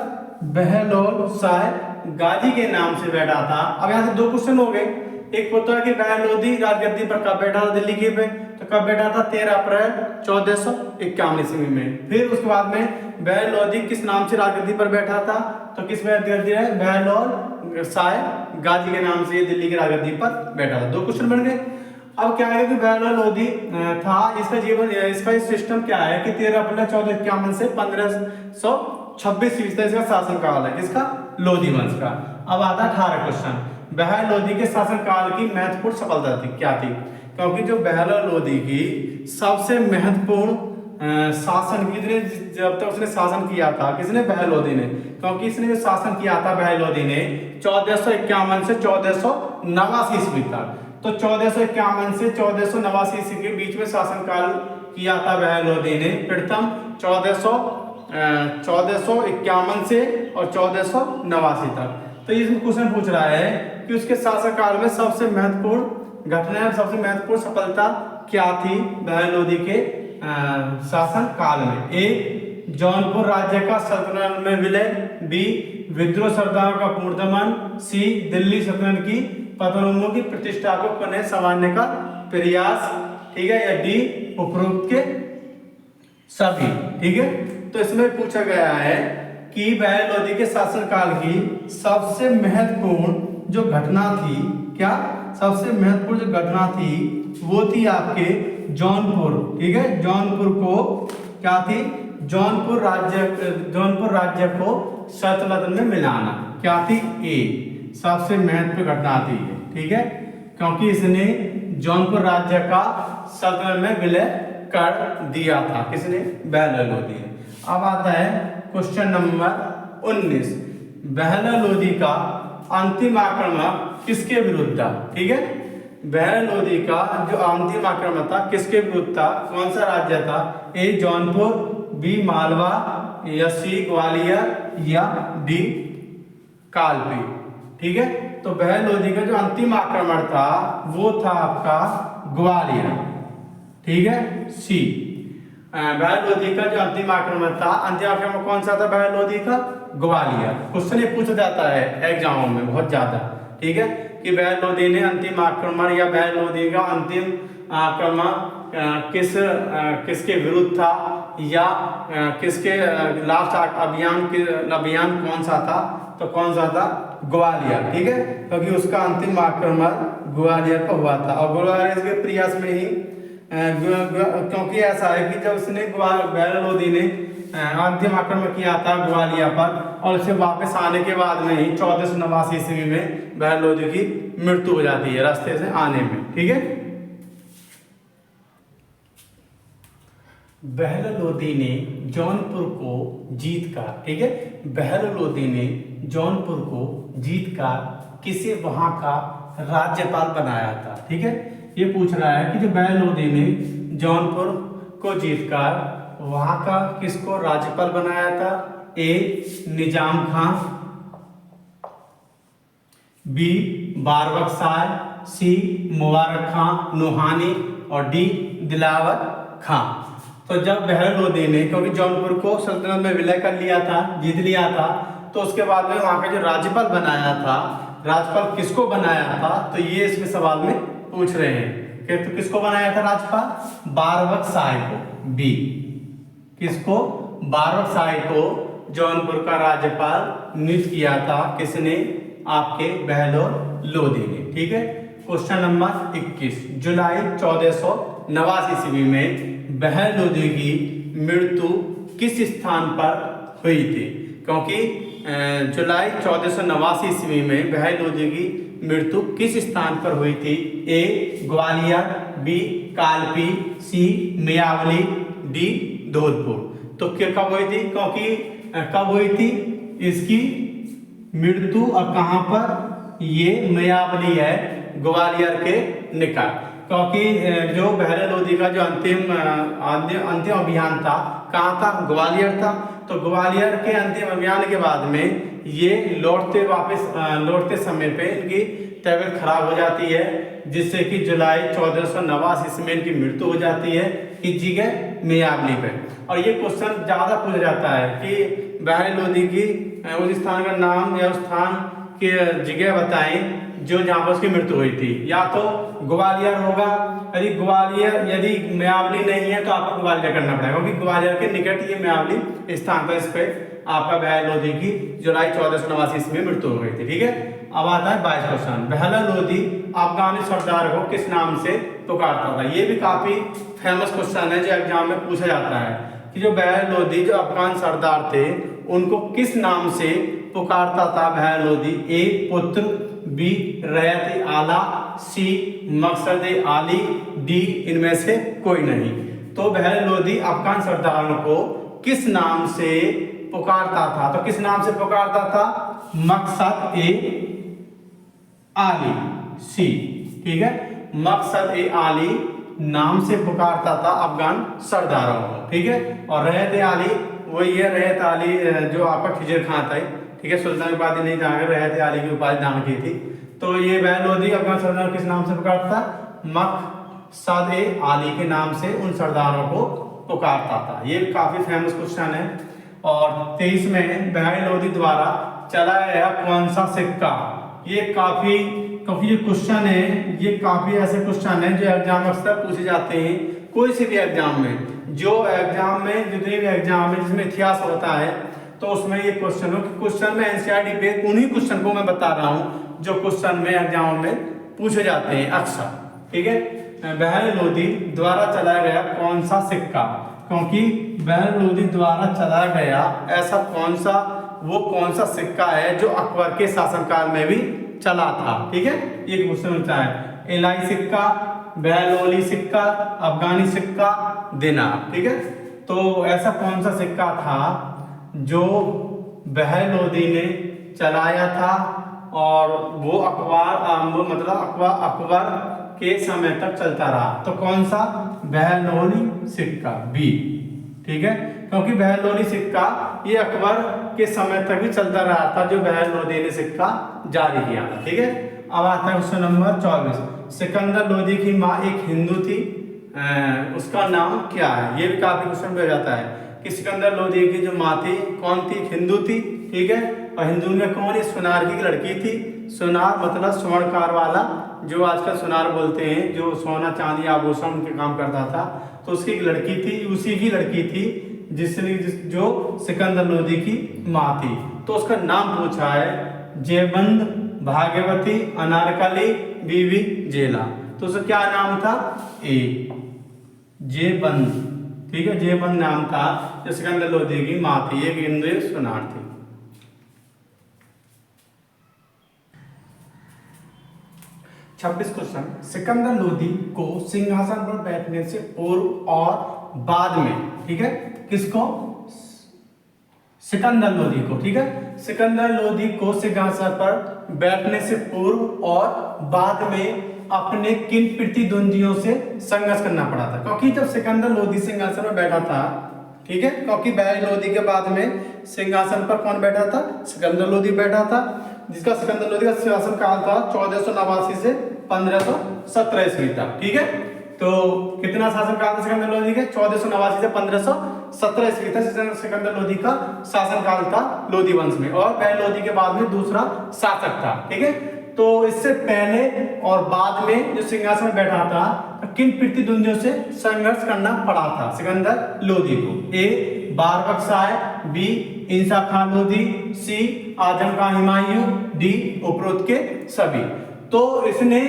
बहलोल शाह गाजी के नाम से बैठा था। अब यहाँ से दो क्वेश्चन हो गए। एक पता है कि बहलोदी राजगद्दी पर कब बैठा था दिल्ली की पे? तो कब बैठा था? 13 अप्रैल 1451 ईस्वी में। फिर उसके बाद में बहलोदी किस नाम से राजगद्दी पर बैठा था? तो किस राजगद्दी है? बहलोल शाह गाजी के नाम से दिल्ली की राजगद्दी पर बैठा था। दो क्वेश्चन बन गए। अब क्या है कि बहलोल लोदी था, इसका जीवन, इसका सिस्टम क्या है कि 13 अप्रैल 1451 से 1526 ईस्वी तक इसका शासन काल है। किसका? लोदी वंश का। अब आता 18 क्वेश्चन। बहलोदी के शासन काल की महत्वपूर्ण सफलता थी क्या थी? क्योंकि जो बहलोल लोदी की सबसे महत्वपूर्ण शासन की, जब तक उसने शासन किया था, किसने? बहलोदी ने। क्योंकि इसने जो शासन किया था बहलोदी ने 1451 से 1489 ईस्वी तक, तो 1451 से 1489 ईस्वी के बीच में शासन काल किया था बहलोदी ने। प्रथम 1451 से और 1489 तक। तो इसमें क्वेश्चन पूछ रहा है कि उसके शासन काल में सबसे महत्वपूर्ण घटना, सबसे महत्वपूर्ण सफलता क्या थी बहलोदी के शासन काल में? ए जौनपुर राज्य का सल्तनत में विलय, बी विद्रोह सरदारों का पूर्ण दमन, सी दिल्ली सल्तनत की पतनों की प्रतिष्ठा को पुनः संवारने का प्रयास, ठीक है, या डी उपरोक्त के सभी। ठीक है, तो इसमें पूछा गया है कि बहलोदी के शासनकाल की सबसे महत्वपूर्ण जो घटना थी, क्या सबसे महत्वपूर्ण जो घटना थी वो थी आपके जौनपुर। ठीक है, जौनपुर को क्या थी? जौनपुर राज्य को सल्तनत में मिलाना। क्या थी? ए सबसे महत्वपूर्ण घटना थी। ठीक है, क्योंकि इसने जौनपुर राज्य का सल्तनत में विलय कर दिया था। किसने? बहलोल लोदी ने। अब आता है क्वेश्चन नंबर 19। बहलोल लोदी का अंतिम आक्रमण किसके विरुद्ध था? ठीक है, बहलोल लोदी का जो अंतिम आक्रमण था किसके विरुद्ध था? कौन सा राज्य था? ए जौनपुर, बी मालवा, या सी ग्वालियर, या डी कालपी। ठीक है, तो बहलोल लोदी का जो अंतिम आक्रमण था वो था आपका ग्वालियर। ठीक है, सी बहलोल लोदी का जो अंतिम आक्रमण था, अंतिम आक्रमण कौन सा था बहलोल लोदी का? ग्वालियर। क्वेश्चन ये पूछा जाता है एग्जामों में बहुत ज्यादा। ठीक है, कि बहलोल लोदी ने अंतिम आक्रमण या बहलोल लोदी का अंतिम आक्रमण किसके विरुद्ध था, या किसके लास्ट अभियान कौन सा था? तो कौन सा था? ग्वालियर। ठीक है, क्योंकि उसका अंतिम आक्रमण ग्वालियर पर हुआ था। और ग्वालियर के प्रयास में ही क्योंकि ऐसा है कि जब उसने बहलोल लोदी ने अंतिम आक्रमण किया था ग्वालियर पर, और उसे वापस आने के बाद में ही 1489 ईस्वी में बहलोल लोदी की मृत्यु हो जाती है रास्ते से आने में। ठीक है, बहलोल लोदी ने जौनपुर को जीतकर, ठीक है, बहलोल लोदी ने जौनपुर को जीतकर किसे वहां का राज्यपाल बनाया था? ठीक है, ये पूछ रहा है कि जो बहलोल लोदी ने जौनपुर को जीतकर वहां का किसको राज्यपाल बनाया था? ए निजाम खान, बी बारबक शाह, सी मुबारक खान लोहानी, और डी दिलावर खान। तो जब बहलोल लोदी ने, क्योंकि जौनपुर को सल्तनत में विलय कर लिया था, जीत लिया था, तो उसके बाद में वहां का जो राज्यपाल बनाया था, राज्यपाल किसको बनाया था, तो ये इसमें सवाल में पूछ रहे हैं कि तो किसको बनाया था राज्यपाल, बारबकशाही को, बी किसको, बारबकशाही को जौनपुर का राज्यपाल नियुक्त किया था, किसने, आपके बहलोल लोदी ने। ठीक है, क्वेश्चन नंबर 21, जुलाई 1489 ईस्वी में बहलोल लोदी की मृत्यु किस स्थान पर हुई थी, क्योंकि जुलाई 1489 ईस्वी में बहलोल लोदी की मृत्यु किस स्थान पर हुई थी, ए ग्वालियर, बी कालपी, सी मेयावली, डी धौलपुर। तो क्या कब हुई थी, क्योंकि कब हुई थी इसकी मृत्यु और कहां पर, ये मेयावली है ग्वालियर के निकट, क्योंकि जो बहलोल लोदी का जो अंतिम अभियान था कहाँ था, ग्वालियर था। तो ग्वालियर के अंतिम अभियान के बाद में ये लौटते समय पे इनकी तबीयत खराब हो जाती है, जिससे कि जुलाई 1489 ईस्वी में इनकी मृत्यु हो जाती है किस जगह, मेयावली पे। और ये क्वेश्चन ज्यादा पूछा जाता है कि बहलोल लोदी की उस स्थान का नाम या उस स्थान की जगह बताएं जो जहाँ पर उसकी मृत्यु हुई थी, या तो ग्वालियर होगा, यदि मेयावली नहीं है तो आपको ग्वालियर करना पड़ेगा, क्योंकि ग्वालियर के निकट ये मेयावली स्थान था। इस पे आपका बहलोल लोदी की जुलाई 1489 ईस्वी में मृत्यु हो गई थी। ठीक है, अब आता है 22 क्वेश्चन, बहलोल लोदी अफगानी सरदार को किस नाम से पुकारता था। ये भी काफी फेमस क्वेश्चन है जो एग्जाम में पूछा जाता है कि जो बहलोल लोदी जो अफगान सरदार थे उनको किस नाम से पुकारता था बहलोल लोदी, ए पुत्र, बी रैयत आला, सी मकसद आली, डी इनमें से कोई नहीं। तो बहलोल लोदी अफगान सरदारों को किस नाम से पुकारता था, तो किस नाम से पुकारता था, मकसद ए आली, सी। ठीक है, मकसद ए आली नाम से पुकारता था अफगान सरदारों को। ठीक है, और रैयत आली वही है, रैयत आली जो आपका खिजर खां था। ठीक है, सुल्तान की उपाधि नहीं जान, रैयत आली की उपाधि दान की थी। तो ये बहलोल लोदी अफगान सरदार किस नाम से पुकारता था, मकसद ए आली के नाम से उन सरदारों को पुकारता था। ये काफी फेमस क्वेश्चन है। और 23 में बहलोल लोदी द्वारा चलाया गया कौन सा सिक्का, ये काफी, क्योंकि ये क्वेश्चन है, ये काफी ऐसे क्वेश्चन है जो एग्जाम अक्सर पूछे जाते हैं कोई से भी एग्जाम में। जो एग्जाम में जितने भी एग्जाम में जिसमें इतिहास होता है तो उसमें ये क्वेश्चन में एनसीईआरटी पे उन्हीं क्वेश्चन को मैं बता रहा हूँ जो क्वेश्चन में एग्जाम में पूछे जाते हैं अक्सर। ठीक है, बहलोल लोदी द्वारा चलाया गया कौन सा सिक्का, क्योंकि बहलोल लोदी द्वारा चलाया गया ऐसा कौन सा सिक्का है जो अकबर के शासनकाल में भी चला था। ठीक है, ये क्वेश्चन होता है, इलाही सिक्का, बहलोली सिक्का, अफगानी सिक्का, दिनार। ठीक है, तो ऐसा कौन सा सिक्का था जो बहलोल लोदी ने चलाया था और वो अकबर के समय तक चलता रहा, तो कौन सा, बहलोली सिक्का, बी। ठीक है, क्योंकि बहलोली सिक्का ये अकबर के समय तक भी चलता रहा था जो बहलोल लोदी ने सिक्का जारी किया था। ठीक है, अब आता है क्वेश्चन नंबर 24, सिकंदर लोदी की माँ एक हिंदू थी, उसका नाम क्या है। ये भी काफी क्वेश्चन हो जाता है कि सिकंदर लोदी की जो माँ थी कौन थी, हिंदू थी। ठीक है, और हिंदू में कौन, सुनार की लड़की थी। सुनार मतलब स्वर्णकार वाला, जो आजकल सुनार बोलते हैं, जो सोना चांदी आभूषण के काम करता था, तो उसकी एक लड़की थी, उसी की लड़की थी जो सिकंदर लोदी की माँ थी। तो उसका नाम पूछा है, जेबंद, भाग्यवती, अनारकली, बीवी जेला। तो उसका क्या नाम था, ए जेबंद। ठीक है, जेबंद नाम था जो सिकंदर लोदी की माँ थी, एक हिंदू एक सुनार थी। 26 क्वेश्चन, सिकंदर लोदी को सिंहासन पर बैठने से पूर्व और बाद में, ठीक है, किसको, सिकंदर लोदी को। ठीक है, सिकंदर लोदी को सिंहासन पर बैठने से पूर्व और बाद में अपने किन प्रतिद्वंदियों से संघर्ष करना पड़ा था, क्योंकि जब सिकंदर लोदी सिंहासन पर बैठा था, ठीक है, क्योंकि बहलोल लोदी के बाद में सिंहासन पर कौन बैठा था, सिकंदर लोदी बैठा था, जिसका सिकंदर लोदी का शासन काल था 1489 से 1517 ईस्वी तक। ठीक है, तो कितना शासन काल था सिकंदर लोदी के, 1489 से 17 ईस्वी था सिकंदर लोदी का शासनकाल था लोदी वंश में, और पहले लोदी के बाद में दूसरा शासक था। ठीक है, तो इससे पहले और बाद में जो सिंहासन में बैठा था किन प्रतिद्वंदियों से संघर्ष करना पड़ा था सिकंदर लोदी को? ए बारबक शाह, बी इंसा खान लोदी, सी आजम खान हुमायूं, डी उपरोक्त के सभी। तो इसने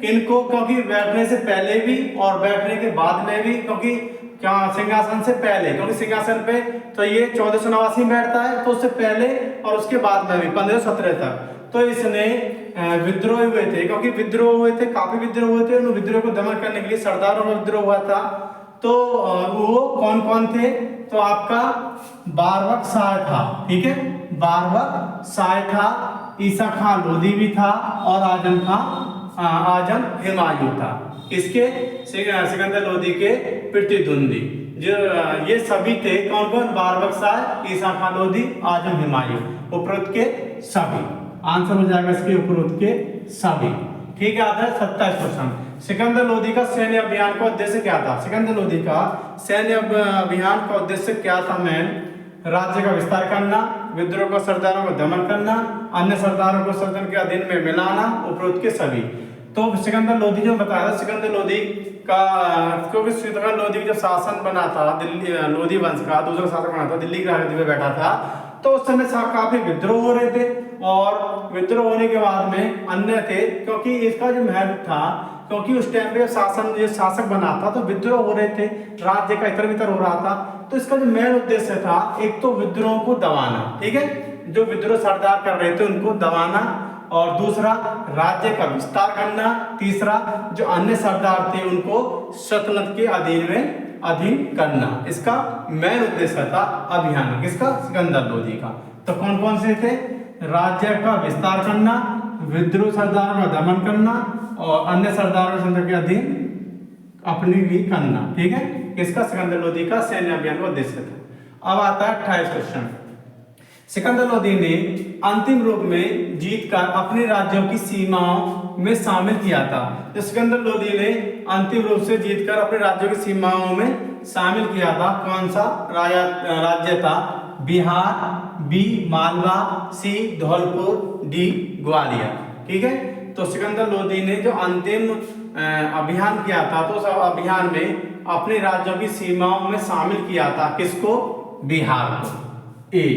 किनको, क्योंकि बैठने से पहले भी और बैठने के बाद में भी, क्योंकि क्या सिंहासन से पहले, क्योंकि सिंहासन पे तो ये 1489 में बैठता है, तो उससे पहले और उसके बाद में भी 1517 तक तो इसने विद्रोह हुए थे, क्योंकि विद्रोह हुए थे, काफी विद्रोह हुए थे। उन विद्रोह को दमन करने के लिए सरदारों का विद्रोह हुआ था। तो वो कौन कौन थे? तो आपका बारबक शाह था, ठीक है, बारबक शाह था, ईसा खान लोदी भी था, और आजम हुमायूं था। इसके सिकंदर लोदी के प्रतिद्वंदी जो ये सभी थे, कौन कौन? बारबक शाह, ईसा खान लोदी, आजम हुमायूं, उपरोक्त के सभी। आंसर हो जाएगा इसके उपरोक्त के सभी। ठीक है, आता है 27 क्वेश्चन। सिकंदर लोदी का सैन्य अभियान का उद्देश्य क्या था? सिकंदर लोदी का सैन्य अभियान का उद्देश्य क्या था? राज्य का विस्तार करना, विद्रोह को सरदारों को दमन करना, अन्य सरदारों को सल्तनत के अधीन में मिलाना, उपरोक्त के सभी। तो सिकंदर लोदी जो बताया था, सिकंदर लोदी का, क्योंकि सिकंदर लोदी जब शासन बना था दिल्ली लोदी वंश का, दूसरा शासक बना था, दिल्ली की राजधानी में बैठा था, तो उस समय काफी विद्रोह हो रहे थे, और विद्रोह होने के बाद में अन्य थे, क्योंकि इसका जो महत्व था, क्योंकि उस टाइम पे शासक बना था तो विद्रोह हो रहे थे, राज्य का इतर बितर हो रहा था, तो इसका जो मेन उद्देश्य था, एक तो विद्रोह को दबाना, ठीक है, जो विद्रोह सरदार कर रहे थे उनको दबाना, और दूसरा राज्य का विस्तार करना, तीसरा जो अन्य सरदार थे उनको सल्तनत के अधीन करना। इसका मेन उद्देश्य था अभियान किसका? सिकंदर लोदी का। तो कौन कौन से थे? राज्य का विस्तार करना, विद्रोह सरदारों का दमन करना, और अन्य सरदारों के अधीन अपनी भी करना। ठीक है, इसका सिकंदर लोदी का सैन्य अभियान का उद्देश्य था। अब आता है 28 क्वेश्चन। सिकंदर लोदी ने अंतिम रूप में जीतकर अपने राज्यों की सीमाओं में शामिल किया था। तो सिकंदर लोदी ने अंतिम रूप से जीतकर अपने राज्यों की सीमाओं में शामिल किया था। कौन सा राज्य था? बिहार, बी मालवा, सी धौलपुर, डी ग्वालियर। ठीक है, तो सिकंदर लोदी ने जो अंतिम अभियान किया था, तो उस अभियान में अपने राज्यों की सीमाओं में शामिल किया था किसको? बिहार को। ए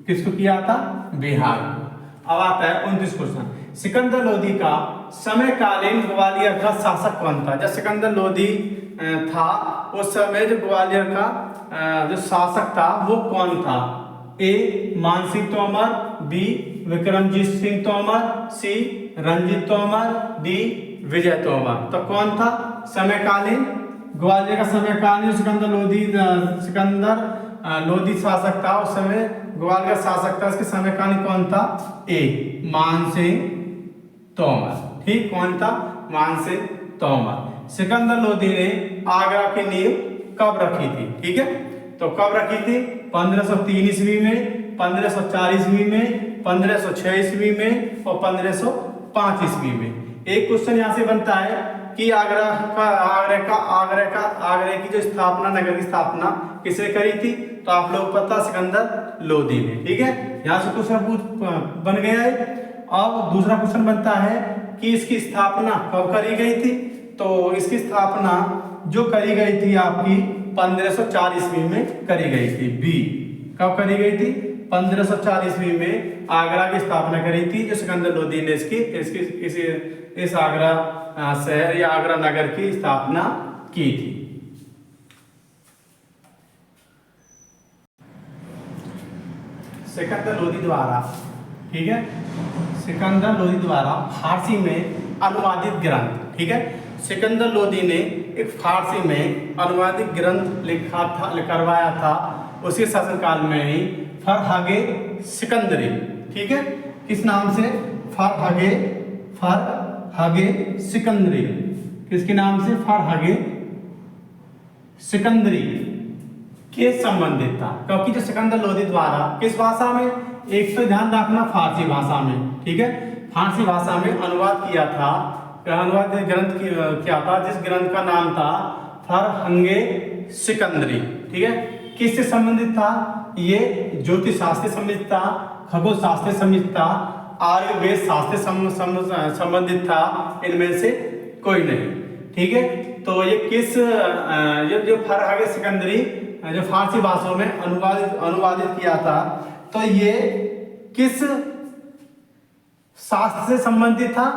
किसको किया था? बिहार को। अब आता है 29 क्वेश्चन। सिकंदर लोदी का समकालीन ग्वालियर का शासक कौन था? जब सिकंदर लोदी था उस समय जो ग्वालियर का जो शासक था वो कौन था? ए मान सिंह तोमर, बी विक्रमजीत सिंह तोमर, सी रंजीत तोमर, डी विजय तोमर। तो कौन था समकालीन ग्वालियर का समकालीन सिकंदर लोदी शासक था? उस समय ग्वालियर शासक था, इसके समकालीन कौन था? ए मान सिंह तोमर। ठीक, कौन था? मान सिंह तोमर। सिकंदर लोदी ने आगरा की नींव कब रखी थी? ठीक है, तो कब रखी थी? 1503 ईस्वी में, 1504 ईस्वी में, 1506 ईस्वी में, और 1505 ईस्वी में। एक क्वेश्चन यहाँ से बनता है कि आगरे की जो स्थापना, नगर की स्थापना किसने करी थी? तो आप लोग पता, सिकंदर लोदी ने। ठीक है, यहाँ से क्वेश्चन बन गया है। अब दूसरा क्वेश्चन बनता है कि इसकी स्थापना कब करी गई थी? तो इसकी स्थापना जो करी गई थी आपकी 1504 ईस्वी में करी गई थी। बी कब करी गई थी? 1504 ईस्वी में आगरा की स्थापना करी थी, जो सिकंदर लोदी ने इस आगरा शहर या आगरा नगर की स्थापना की थी। सिकंदर लोदी द्वारा, ठीक है, सिकंदर लोदी द्वारा फारसी में अनुवादित ग्रंथ। ठीक है, सिकंदर लोदी ने एक फारसी में अनुवादित ग्रंथ करवाया था उसके शासनकाल में ही, फरहगे सिकंदरी। ठीक है, किस नाम से? फरहगे सिकंदरी। किसके नाम से? फरहगे सिकंदरी के संबंधित था, क्योंकि जो सिकंदर लोदी द्वारा किस भाषा में? एक तो ध्यान रखना, फारसी भाषा में। ठीक है, फारसी भाषा में अनुवाद किया था। अनुवाद ग्रंथ क्या था? जिस ग्रंथ का नाम था फरहंगे सिकंदरी। ठीक है, किससे संबंधित था? ये ज्योतिष शास्त्र से संबंधित था, खगोल शास्त्र से संबंधित था, आयुर्वेद शास्त्र से संबंधित था, इनमें से कोई नहीं। ठीक है, तो ये किस जो फरहागे सिकंदरी जो फारसी भाषाओं में अनुवादित किया था, तो ये किस शास्त्र से संबंधित था?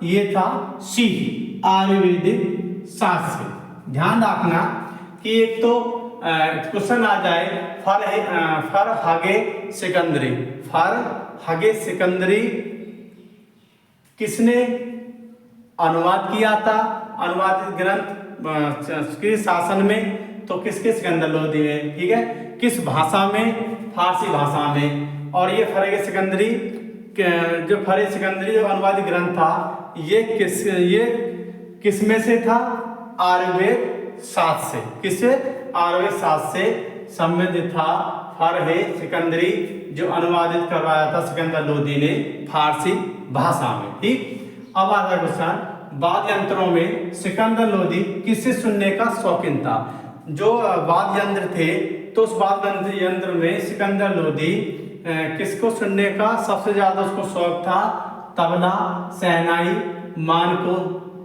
ये था सिद्ध आयुर्वेदिक शास्त्र से। ध्यान रखना कि एक तो क्वेश्चन आ जाए फरहागे सिकंदरी, फरहागे सिकंदरी किसने अनुवाद किया था? अनुवादित ग्रंथ के शासन में तो किसके? सिकंदर लोदी ने। ठीक है, किस भाषा में? फारसी भाषा में। और ये फरहागे सिकंदरी जो फरहागे सिकंदरी जो अनुवादित ग्रंथ था, ये किस में से था? आयुर्वेद शास्त्र से। किससे? आयुर्वेद शास्त्र से संबंधित था फरहागे सिकंदरी, जो अनुवादित करवाया था सिकंदर लोदी ने फारसी भाषा में। ठीक, अब आता है क्वेश्चन, वाद्य यंत्रों में सिकंदर लोदी किससे सुनने का शौकीन था? जो वाद्य यंत्र थे, तो उस वाद्य यंत्र में सिकंदर लोदी किसको सुनने का सबसे ज्यादा उसको शौक था? तबला, शहनाई,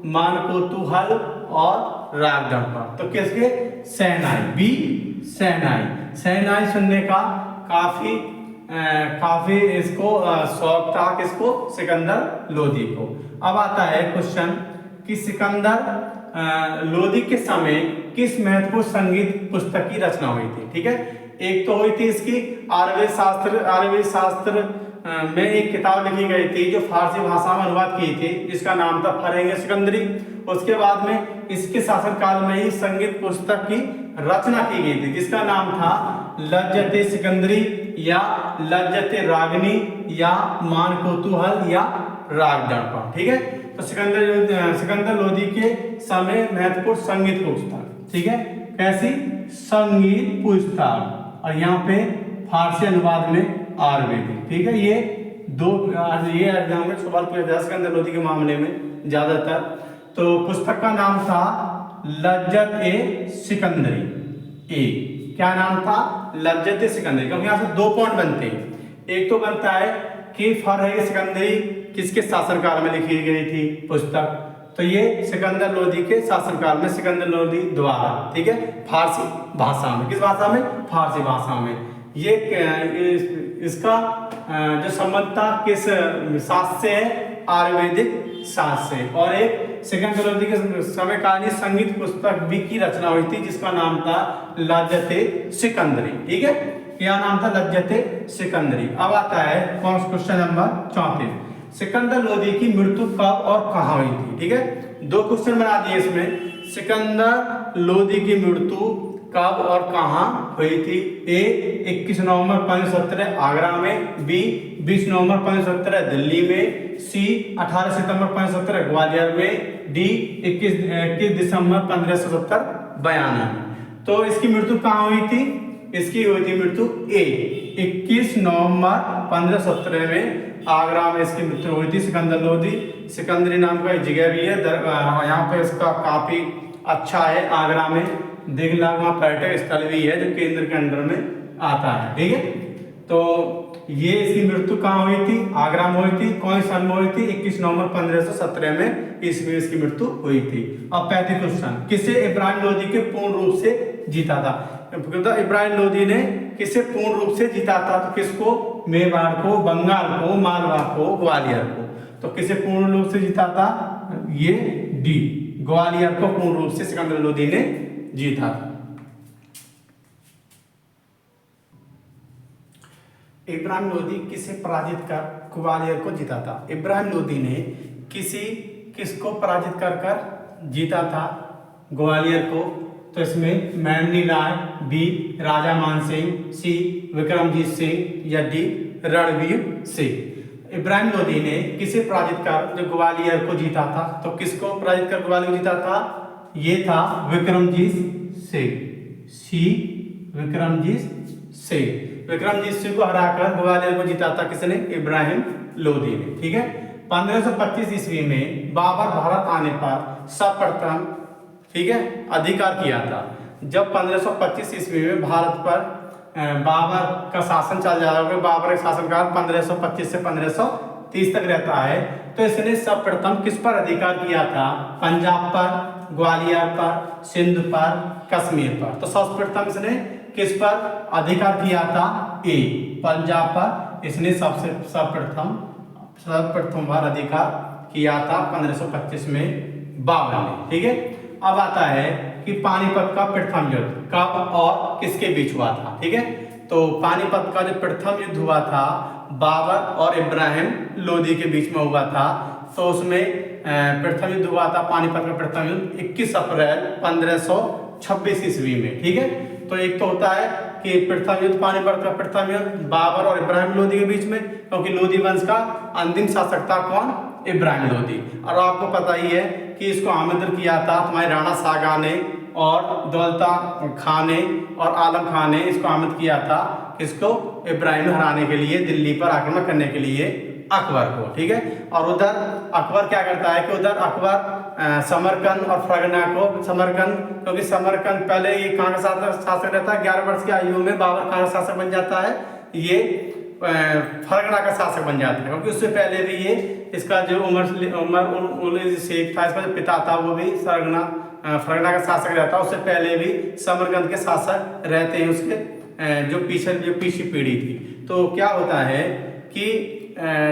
मानकोतुहल और राग डंपा। तो किसके? शहनाई, बी शहनाई सुनने का काफी इसको शौक था। किसको? सिकंदर लोदी को। अब आता है क्वेश्चन कि सिकंदर लोदी के समय किस महत्वपूर्ण संगीत पुस्तक की रचना हुई थी? ठीक है, एक तो हुई थी इसकी आयुर्वेद शास्त्र में एक किताब लिखी गई थी जो फारसी भाषा में अनुवाद की थी, जिसका नाम था फरहागे सिकंदरी। उसके बाद में इसके शासनकाल में ही संगीत पुस्तक की रचना की गई थी, जिसका नाम था लज्जते सिकंदरी या लज्जते रागनी या मानकोतुहल या राग डंपा। ठीक है, तो सिकंदर लोदी के समय महत्वपूर्ण संगीत पुस्तक। ठीक है, कैसी? संगीत पुस्तक, और यहाँ पे फारसी अनुवाद में आयुर्वेदिक। ठीक है, ये एग्जाम में सवाल पूछा था सिकंदर लोदी के मामले में ज्यादातर। तो पुस्तक का नाम था लज्जत-ए सिकंदरी। क्या नाम था? लज्जत-ए सिकंदरी। क्योंकि यहाँ से 2 पॉइंट बनते हैं। एक तो बनता है कि फरहागे सिकंदरी किसके शासनकाल में लिखी गई थी पुस्तक, तो ये सिकंदर लोदी के शासनकाल में सिकंदर लोदी द्वारा। ठीक है, फारसी भाषा में। किस भाषा में? फारसी भाषा में। ये इसका जो संबंध था किस शास्त्र से है? आयुर्वेदिक शास्त्र से। और एक सिकंदर लोदी के समकालीन संगीत पुस्तक भी की रचना हुई थी, जिसका नाम था लज्जत-ए सिकंदरी। ठीक है, क्या नाम था? लज्जत-ए सिकंदरी। अब आता है क्वेश्चन नंबर 34, सिकंदर लोदी की मृत्यु कब और कहाँ हुई थी? ठीक है, 2 क्वेश्चन बना दिए इसमें। सिकंदर लोदी की मृत्यु कब और कहाँ हुई थी? ए 21 नवंबर 1517 आगरा में, बी 20 नवंबर 1517 दिल्ली में, सी 18 सितंबर 1517 ग्वालियर में, डी 21 दिसंबर 1570 बयाना में। तो इसकी मृत्यु कहाँ हुई थी? इसकी हुई थी मृत्यु ए 21 नवंबर 1517 में आगरा में इसकी मृत्यु हुई थी। सिकंदर लोदी, सिकंदरी नाम का एक जगह भी है, यहाँ पे इसका काफी अच्छा है। आगरा में देखना वहाँ पर्यटक स्थल भी है जो केंद्र के अंडर में आता है। ठीक है, तो ये इसकी मृत्यु कहाँ हुई थी? आगरा में हुई थी। कौन सन में हुई थी? 21 नवंबर 1517 में इसमें इसकी मृत्यु हुई थी। अब 35 क्वेश्चन, किसे इब्राहिम लोदी के पूर्ण रूप से जीता था? इब्राहिम लोदी ने किसे पूर्ण रूप से जीता था? तो किसको? मेवाड़ को, बंगाल को, मालवा को, ग्वालियर को। तो किसे पूर्ण रूप से जीता था? ये डी, ग्वालियर को पूर्ण रूप से सिकंदर लोदी ने जीता था। इब्राहिम लोदी किसे पराजित कर ग्वालियर को जीता था? इब्राहिम लोदी ने किसको पराजित कर जीता था ग्वालियर को? तो इसमें मेमनी राय, बी राजा मानसिंह, सी विक्रमजीत सिंह या डी रणवीर सिंह। इब्राहिम लोदी ने किसे पराजित कर जो ग्वालियर को जीता था? तो किसको पराजित कर ग्वालियर को जीता था? ये था विक्रमजीत सिंह, सी विक्रमजीत सिंह। विक्रमजीत सिंह को हराकर ग्वालियर को जीता था किसने? इब्राहिम लोदी ने। ठीक है, 1525 ईस्वी में बाबर भारत आने पर सर्वप्रथम, ठीक है, अधिकार किया था। जब 1525 ईस्वी में भारत पर बाबर का शासन चल जा रहा है, बाबर का शासनकाल 1525 से 1530 तक रहता है, तो इसने सर्वप्रथम किस पर अधिकार किया था? पंजाब पर, ग्वालियर पर, सिंध पर, कश्मीर पर। तो सर्वप्रथम इसने किस पर अधिकार किया था? ए, पंजाब पर इसने सर्वप्रथम बार अधिकार किया था 1525 में बाबर ने। ठीक है, अब आता है कि पानीपत का प्रथम युद्ध कब और किसके बीच हुआ था? ठीक है, तो पानीपत का जो प्रथम युद्ध हुआ था बाबर और इब्राहिम लोदी के बीच में हुआ था। तो उसमें प्रथम युद्ध हुआ था, पानीपत का प्रथम युद्ध 21 अप्रैल 1526 ईस्वी में। ठीक है, तो एक तो होता है कि प्रथम युद्ध, पानीपत का प्रथम युद्ध बाबर और इब्राहिम लोदी के बीच में, क्योंकि लोदी वंश का अंतिम शासक था कौन? इब्राहिम लोदी। और आपको पता ही है कि इसको आमंत्रित किया था तुम्हारे राणा सागा ने और दौलता खान ने और आलम खान ने इसको आमंत्रित किया था, इसको इब्राहिम हराने के लिए, दिल्ली पर आक्रमण करने के लिए अकबर को। ठीक है, और उधर अकबर क्या करता है कि उधर अकबर समरकंद और फरगना को, समरकंद क्योंकि समरकंद पहले ये कहाँ का शासक रहता है, 11 वर्ष की आयु में बाबर कहाँ का शासक बन जाता है? ये फरगना का शासक बन जाता है, क्योंकि उससे पहले भी ये इसका जो उमर शेख था, इसका जो पिता था वो भी फरगना का शासक रहता है। उससे पहले भी समरकंद के शासक रहते हैं उसके जो पीछे पीढ़ी थी। तो क्या होता है कि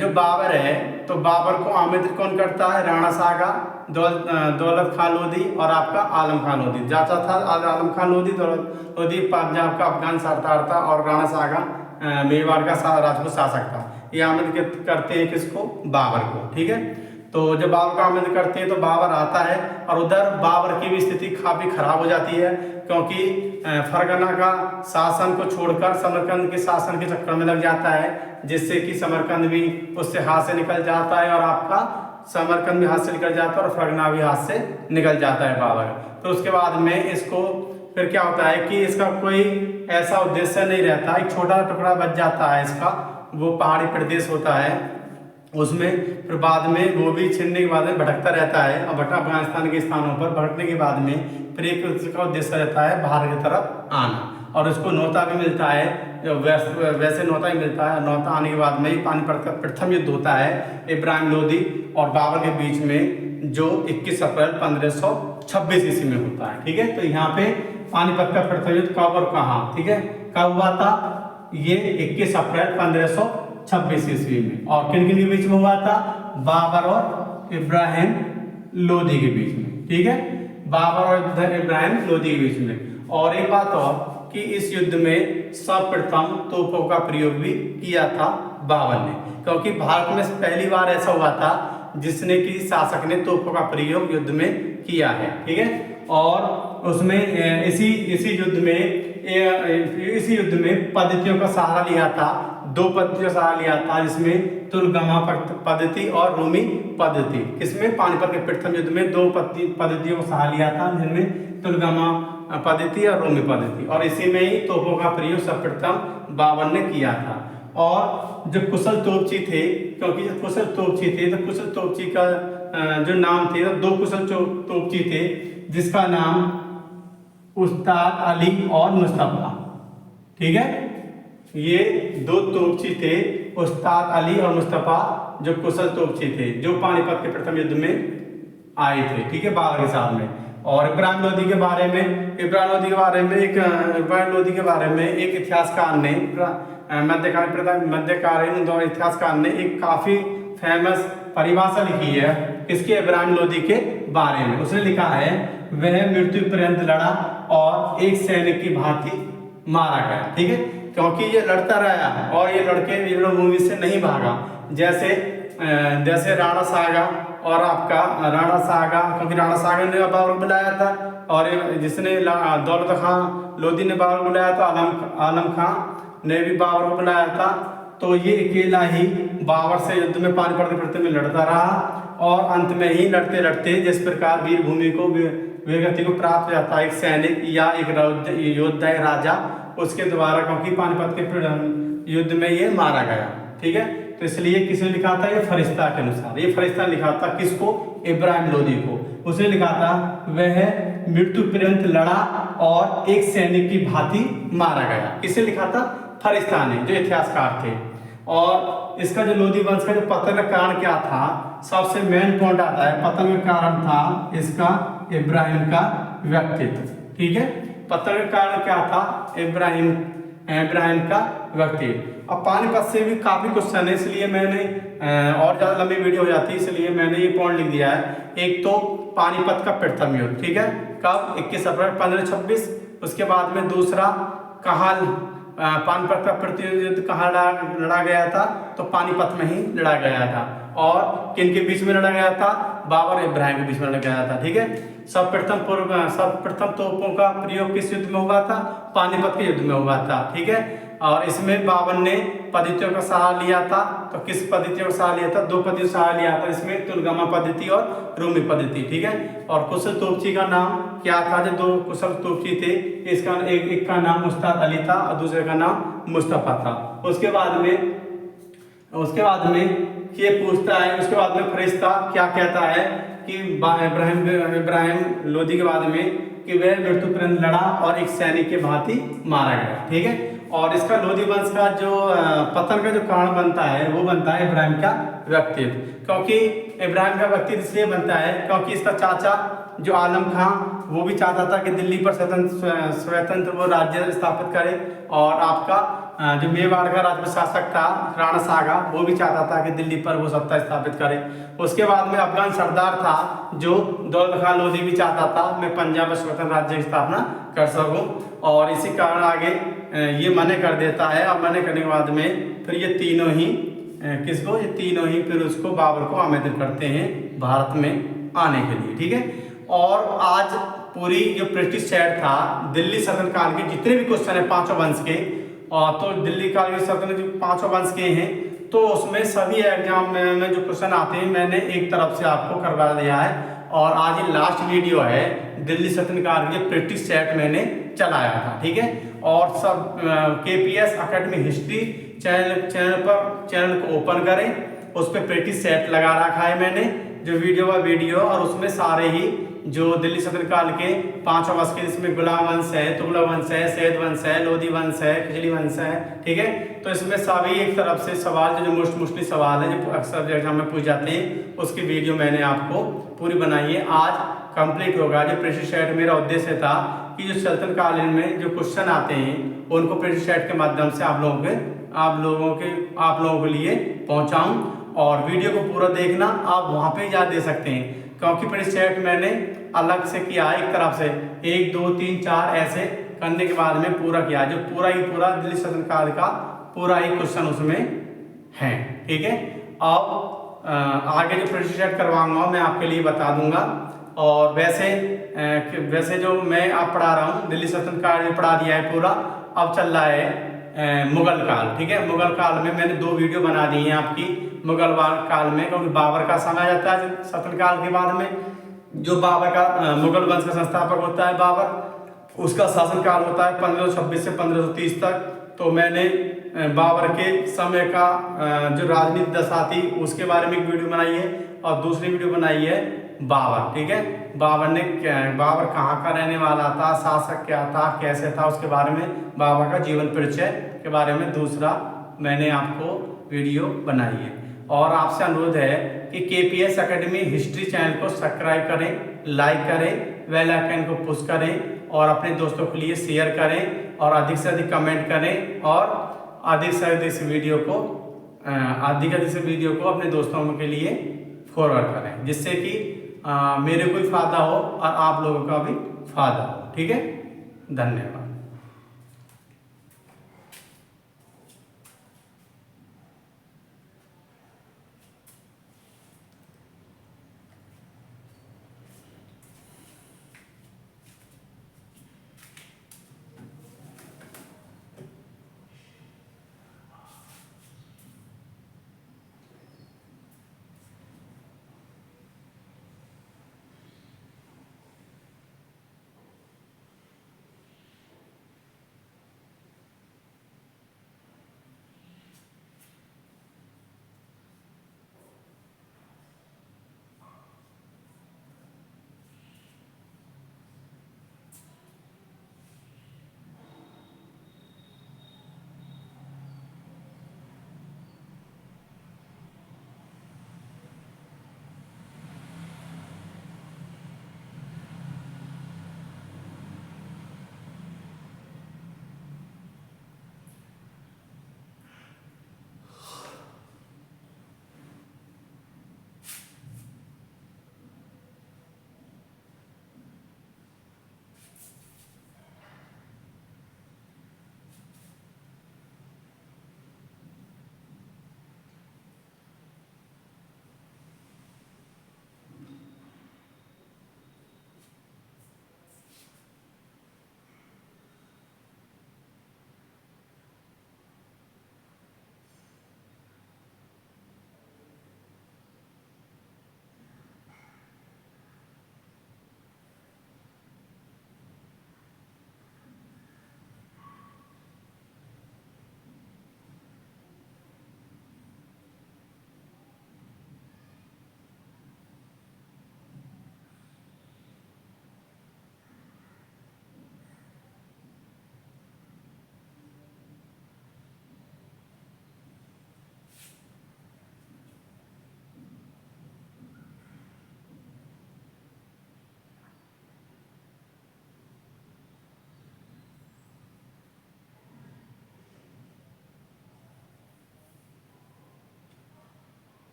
जो बाबर है, तो बाबर को आमंत्रित कौन करता है? राणा सागा, दौलत खान लोदी और आपका आलम खान लोदी। चाचा था आलम खान लोदी, दौलत लोदी पंजाब का अफगान सरदार था और राणा सागा मेवाड़ का राजपूत शासक था। ये आमंत्रित करते हैं किसको? बाबर को। ठीक है, तो जब बाबर का आमंत्रित करते हैं तो बाबर आता है और उधर बाबर की भी स्थिति काफी खराब हो जाती है, क्योंकि फरगना का शासन को छोड़कर समरकंद के शासन के चक्कर में लग जाता है, जिससे कि समरकंद भी उससे हाथ से निकल जाता है और आपका समरकंद भी हाथ से निकल जाता है और फरगना भी हाथ से निकल जाता है बाबर। तो उसके बाद में इसको फिर क्या होता है कि इसका कोई ऐसा उद्देश्य नहीं रहता, एक छोटा टुकड़ा बच जाता है इसका, वो पहाड़ी प्रदेश होता है उसमें। फिर बाद में वो भी छीनने के बाद में भटकता रहता है और अफगानिस्तान के स्थानों पर भटकने के बाद में फिर एक उसका उद्देश्य रहता है बाहर की तरफ आना, और उसको न्योता भी मिलता है, वैसे न्योता ही मिलता है। न्योता आने के बाद में ही पानीपत का प्रथम युद्ध होता है इब्राहिम लोदी और बाबर के बीच में, जो 21 अप्रैल 1526 ईस्वी में होता है। ठीक है, तो यहाँ पे पानीपत का प्रथम युद्ध कब और कहाँ, ठीक है, कब हुआ था? ये 21 अप्रैल 1526 ईस्वी में। और किन किन के बीच में हुआ था? बाबर और इब्राहिम लोदी के बीच में। ठीक है, बाबर और इब्राहिम लोदी के बीच में। और एक बात और कि इस युद्ध में सर्वप्रथम तोपों का प्रयोग भी किया था बाबर ने, क्योंकि भारत में पहली बार ऐसा हुआ था जिसने कि शासक ने तोपों का प्रयोग युद्ध में किया है। ठीक है, और उसमें इसी युद्ध में पद्धतियों का सहारा लिया था, 2 पद्धतियों का सहारा लिया था, जिसमें तुलगमा पद्धति और रोमी पद्धति। इसमें पानीपत के प्रथम युद्ध में 2 पद्धतियों का सहारा लिया था, जिनमें तुलगमा पद्धति और रोमी पद्धति, और इसी में ही तोपों का प्रयोग सर्वप्रथम बाबर ने किया था। और जो कुशल तोपची थे, क्योंकि जो कुशल तोपची थे, तो कुशल तोपची का जो नाम थे, तो 2 कुशल तोपची थे, जिसका नाम उस्ताद अली और मुस्तफा। ठीक है, ये 2 तोपची थे, उस्ताद अली और मुस्तफा, जो कुशल तोपची थे, जो पानीपत के प्रथम युद्ध में आए थे। ठीक है, बाबर के साथ में। और इब्राहिम लोदी के बारे में एक इतिहासकार ने, मध्यकालीन इतिहासकार ने एक काफी फेमस परिभाषा लिखी है इसके इब्राहिम लोदी के बारे में। उसने लिखा है, वह मृत्यु पर्यंत लड़ा और एक सैनिक की भांति मारा गया। ठीक है, क्योंकि ये लड़ता रहा और ये लड़के रणभूमि से नहीं भागा, जैसे राणा सागा और आपका राणा सागा, क्योंकि राणा सागा ने बाबर को बुलाया था, और जिसने दौलत खान लोदी ने बाबर को बुलाया था, आलम खान ने भी बाबर को बुलाया था। तो ये अकेला ही बाबर से युद्ध में पानीपत के प्रथम में लड़ता रहा, और अंत में ही लड़ते लड़ते जिस प्रकार वीरभूमि को वीरगति को प्राप्त हो जाता है एक सैनिक या एक योद्धा राजा, उसके द्वारा, क्योंकि पानीपत के युद्ध में ये मारा गया। ठीक है, तो इसलिए किसने लिखा था? ये फरिश्ता के अनुसार, ये फरिश्ता लिखा था किसको? इब्राहिम लोदी को। उसने लिखा था, वह मृत्यु पर्यंत लड़ा और एक सैनिक की भांति मारा गया। किसे लिखा था? फरिश्ता ने, जो इतिहासकार थे। और इसका जो लोधी वंश का जो पतन का कारण क्या था, सबसे मेन पॉइंट आता है, पतन का कारण था इसका इब्राहिम का व्यक्तित्व। ठीक है, पतन का कारण क्या था? इब्राहिम का व्यक्तित्व। अब पानीपत से भी काफी क्वेश्चन है, इसलिए मैंने और ज्यादा लंबी वीडियो हो जाती है, इसलिए मैंने ये पॉइंट लिख दिया है। एक तो पानीपत का प्रथम युद्ध, ठीक है, कब? 21 अप्रैल 1526। उसके बाद में दूसरा कहाँ पानीपत का प्रतियुद्ध कहाँ लड़ा गया था? तो पानीपत में ही लड़ा गया था। और किन के बीच में लड़ा गया था? बाबर और इब्राहिम के बीच में लड़ा गया था। ठीक है, सर्वप्रथम तोपों का प्रयोग किस युद्ध में हुआ था? पानीपत के युद्ध में हुआ था। ठीक है, और इसमें बाबर ने पद्धतियों का सहारा लिया था। तो किस पद्धतियों का सहारा लिया था? 2 पद्धतियों का सहारा लिया था, इसमें तुलगमा पद्धति और रूमी पद्धति। ठीक है, और कुशल तोपची का नाम क्या था? जो 2 कुशल तोपची थे, इसका एक का नाम मुस्ताद अली था और दूसरे का नाम मुस्तफा था। उसके बाद में ये पूछता है, उसके बाद में फरिश्ता क्या कहता है कि इब्राहिम लोधी के बाद में कि वह मृत्युपर्यंत लड़ा और एक सैनिक के भांति मारा गया। ठीक है, और इसका लोधी वंश का जो पतन का जो कारण बनता है, वो बनता है इब्राहिम का व्यक्तित्व। क्योंकि इब्राहिम का व्यक्तित्व इसलिए बनता है क्योंकि इसका चाचा जो आलम खां, वो भी चाहता था कि दिल्ली पर स्वतंत्र वो राज्य स्थापित करे। और आपका जो मेवाड़ का राज्य शासक था राणा सागा, वो भी चाहता था कि दिल्ली पर वो सत्ता स्थापित करे। उसके बाद में अफगान सरदार था जो दौलत खान लोधी भी चाहता था मैं पंजाब में स्वतंत्र राज्य की स्थापना कर सकूं। और इसी कारण आगे ये मना कर देता है। और मना करने के बाद में फिर ये तीनों ही फिर उसको बाबर को आमंत्रित करते हैं भारत में आने के लिए। ठीक है, और आज पूरी जो ब्रिटिश साइड था, दिल्ली सल्तनत काल के जितने भी क्वेश्चन है 5 वंश के, और तो दिल्ली काल की सल्तनत जो 5 वंश के हैं, तो उसमें सभी एग्जाम में जो क्वेश्चन आते हैं मैंने एक तरफ से आपको करवा दिया है। और आज ये लास्ट वीडियो है दिल्ली सल्तनत काल के ब्रिटिश सेट मैंने चलाया था। ठीक है, और सब KPS अकेडमी हिस्ट्री चैनल को ओपन करें, उस पर ब्रिटिश सेट लगा रखा है मैंने, जो वीडियो, और उसमें सारे ही जो दिल्ली सल्तनत काल के 5 वंश के, जिसमें गुलाम वंश है, तुगलक वंश है, सैद वंश है, लोधी वंश है, खिजड़ी वंश है। ठीक है, तो इसमें सभी एक तरफ से सवाल जो मुश्किल सवाल है जो अक्सर एग्जाम में पूछ जाते हैं, उसकी वीडियो मैंने आपको पूरी बनाई है। आज कंप्लीट होगा। जो ब्रिटिश सेट मेरा उद्देश्य था कि जो सल्तनत कालीन में जो क्वेश्चन आते हैं उनको ब्रिटिश सेट के माध्यम से आप लोगों के लिए पहुंचाऊं। और वीडियो को पूरा देखना, आप वहां पे जा दे सकते हैं, क्योंकि ब्रिटिश सेट मैंने अलग से किया एक तरफ से 1 2 3 4 ऐसे करने के बाद में पूरा किया, जो पूरा दिल्ली सल्तनत काल का पूरा ही क्वेश्चन उसमें है। ठीक है, अब आगे जो ब्रिटिश सेट करवाऊंगा मैं आपके लिए बता दूंगा। और वैसे जो मैं आप पढ़ा रहा हूँ दिल्ली सल्तनत काल में पढ़ा दिया है पूरा। अब चल रहा है मुगल काल। ठीक है, मुगल काल में मैंने 2 वीडियो बना दी हैं आपकी मुगल काल में, क्योंकि बाबर का समय आता है सल्तनत काल के बाद में। जो बाबर का मुगल वंश का संस्थापक होता है बाबर, उसका शासनकाल होता है 1526 से 1530 तक। तो मैंने बाबर के समय का जो राजनीति दशा थी उसके बारे में एक वीडियो बनाई है, और दूसरी वीडियो बनाई है बाबर। ठीक है, बाबर कहाँ का रहने वाला था, शासक क्या था, कैसे था, उसके बारे में बाबर का जीवन परिचय के बारे में दूसरा मैंने आपको वीडियो बनाई है। और आपसे अनुरोध है कि KPS अकेडमी हिस्ट्री चैनल को सब्सक्राइब करें, लाइक करें, बेल आइकन को पुश करें, और अपने दोस्तों के लिए शेयर करें, और अधिक से अधिक कमेंट करें, और अधिक से अधिक इस वीडियो को अपने दोस्तों के लिए फॉरवर्ड करें, जिससे कि मेरे को भी फायदा हो और आप लोगों का भी फायदा हो। ठीक है, धन्यवाद।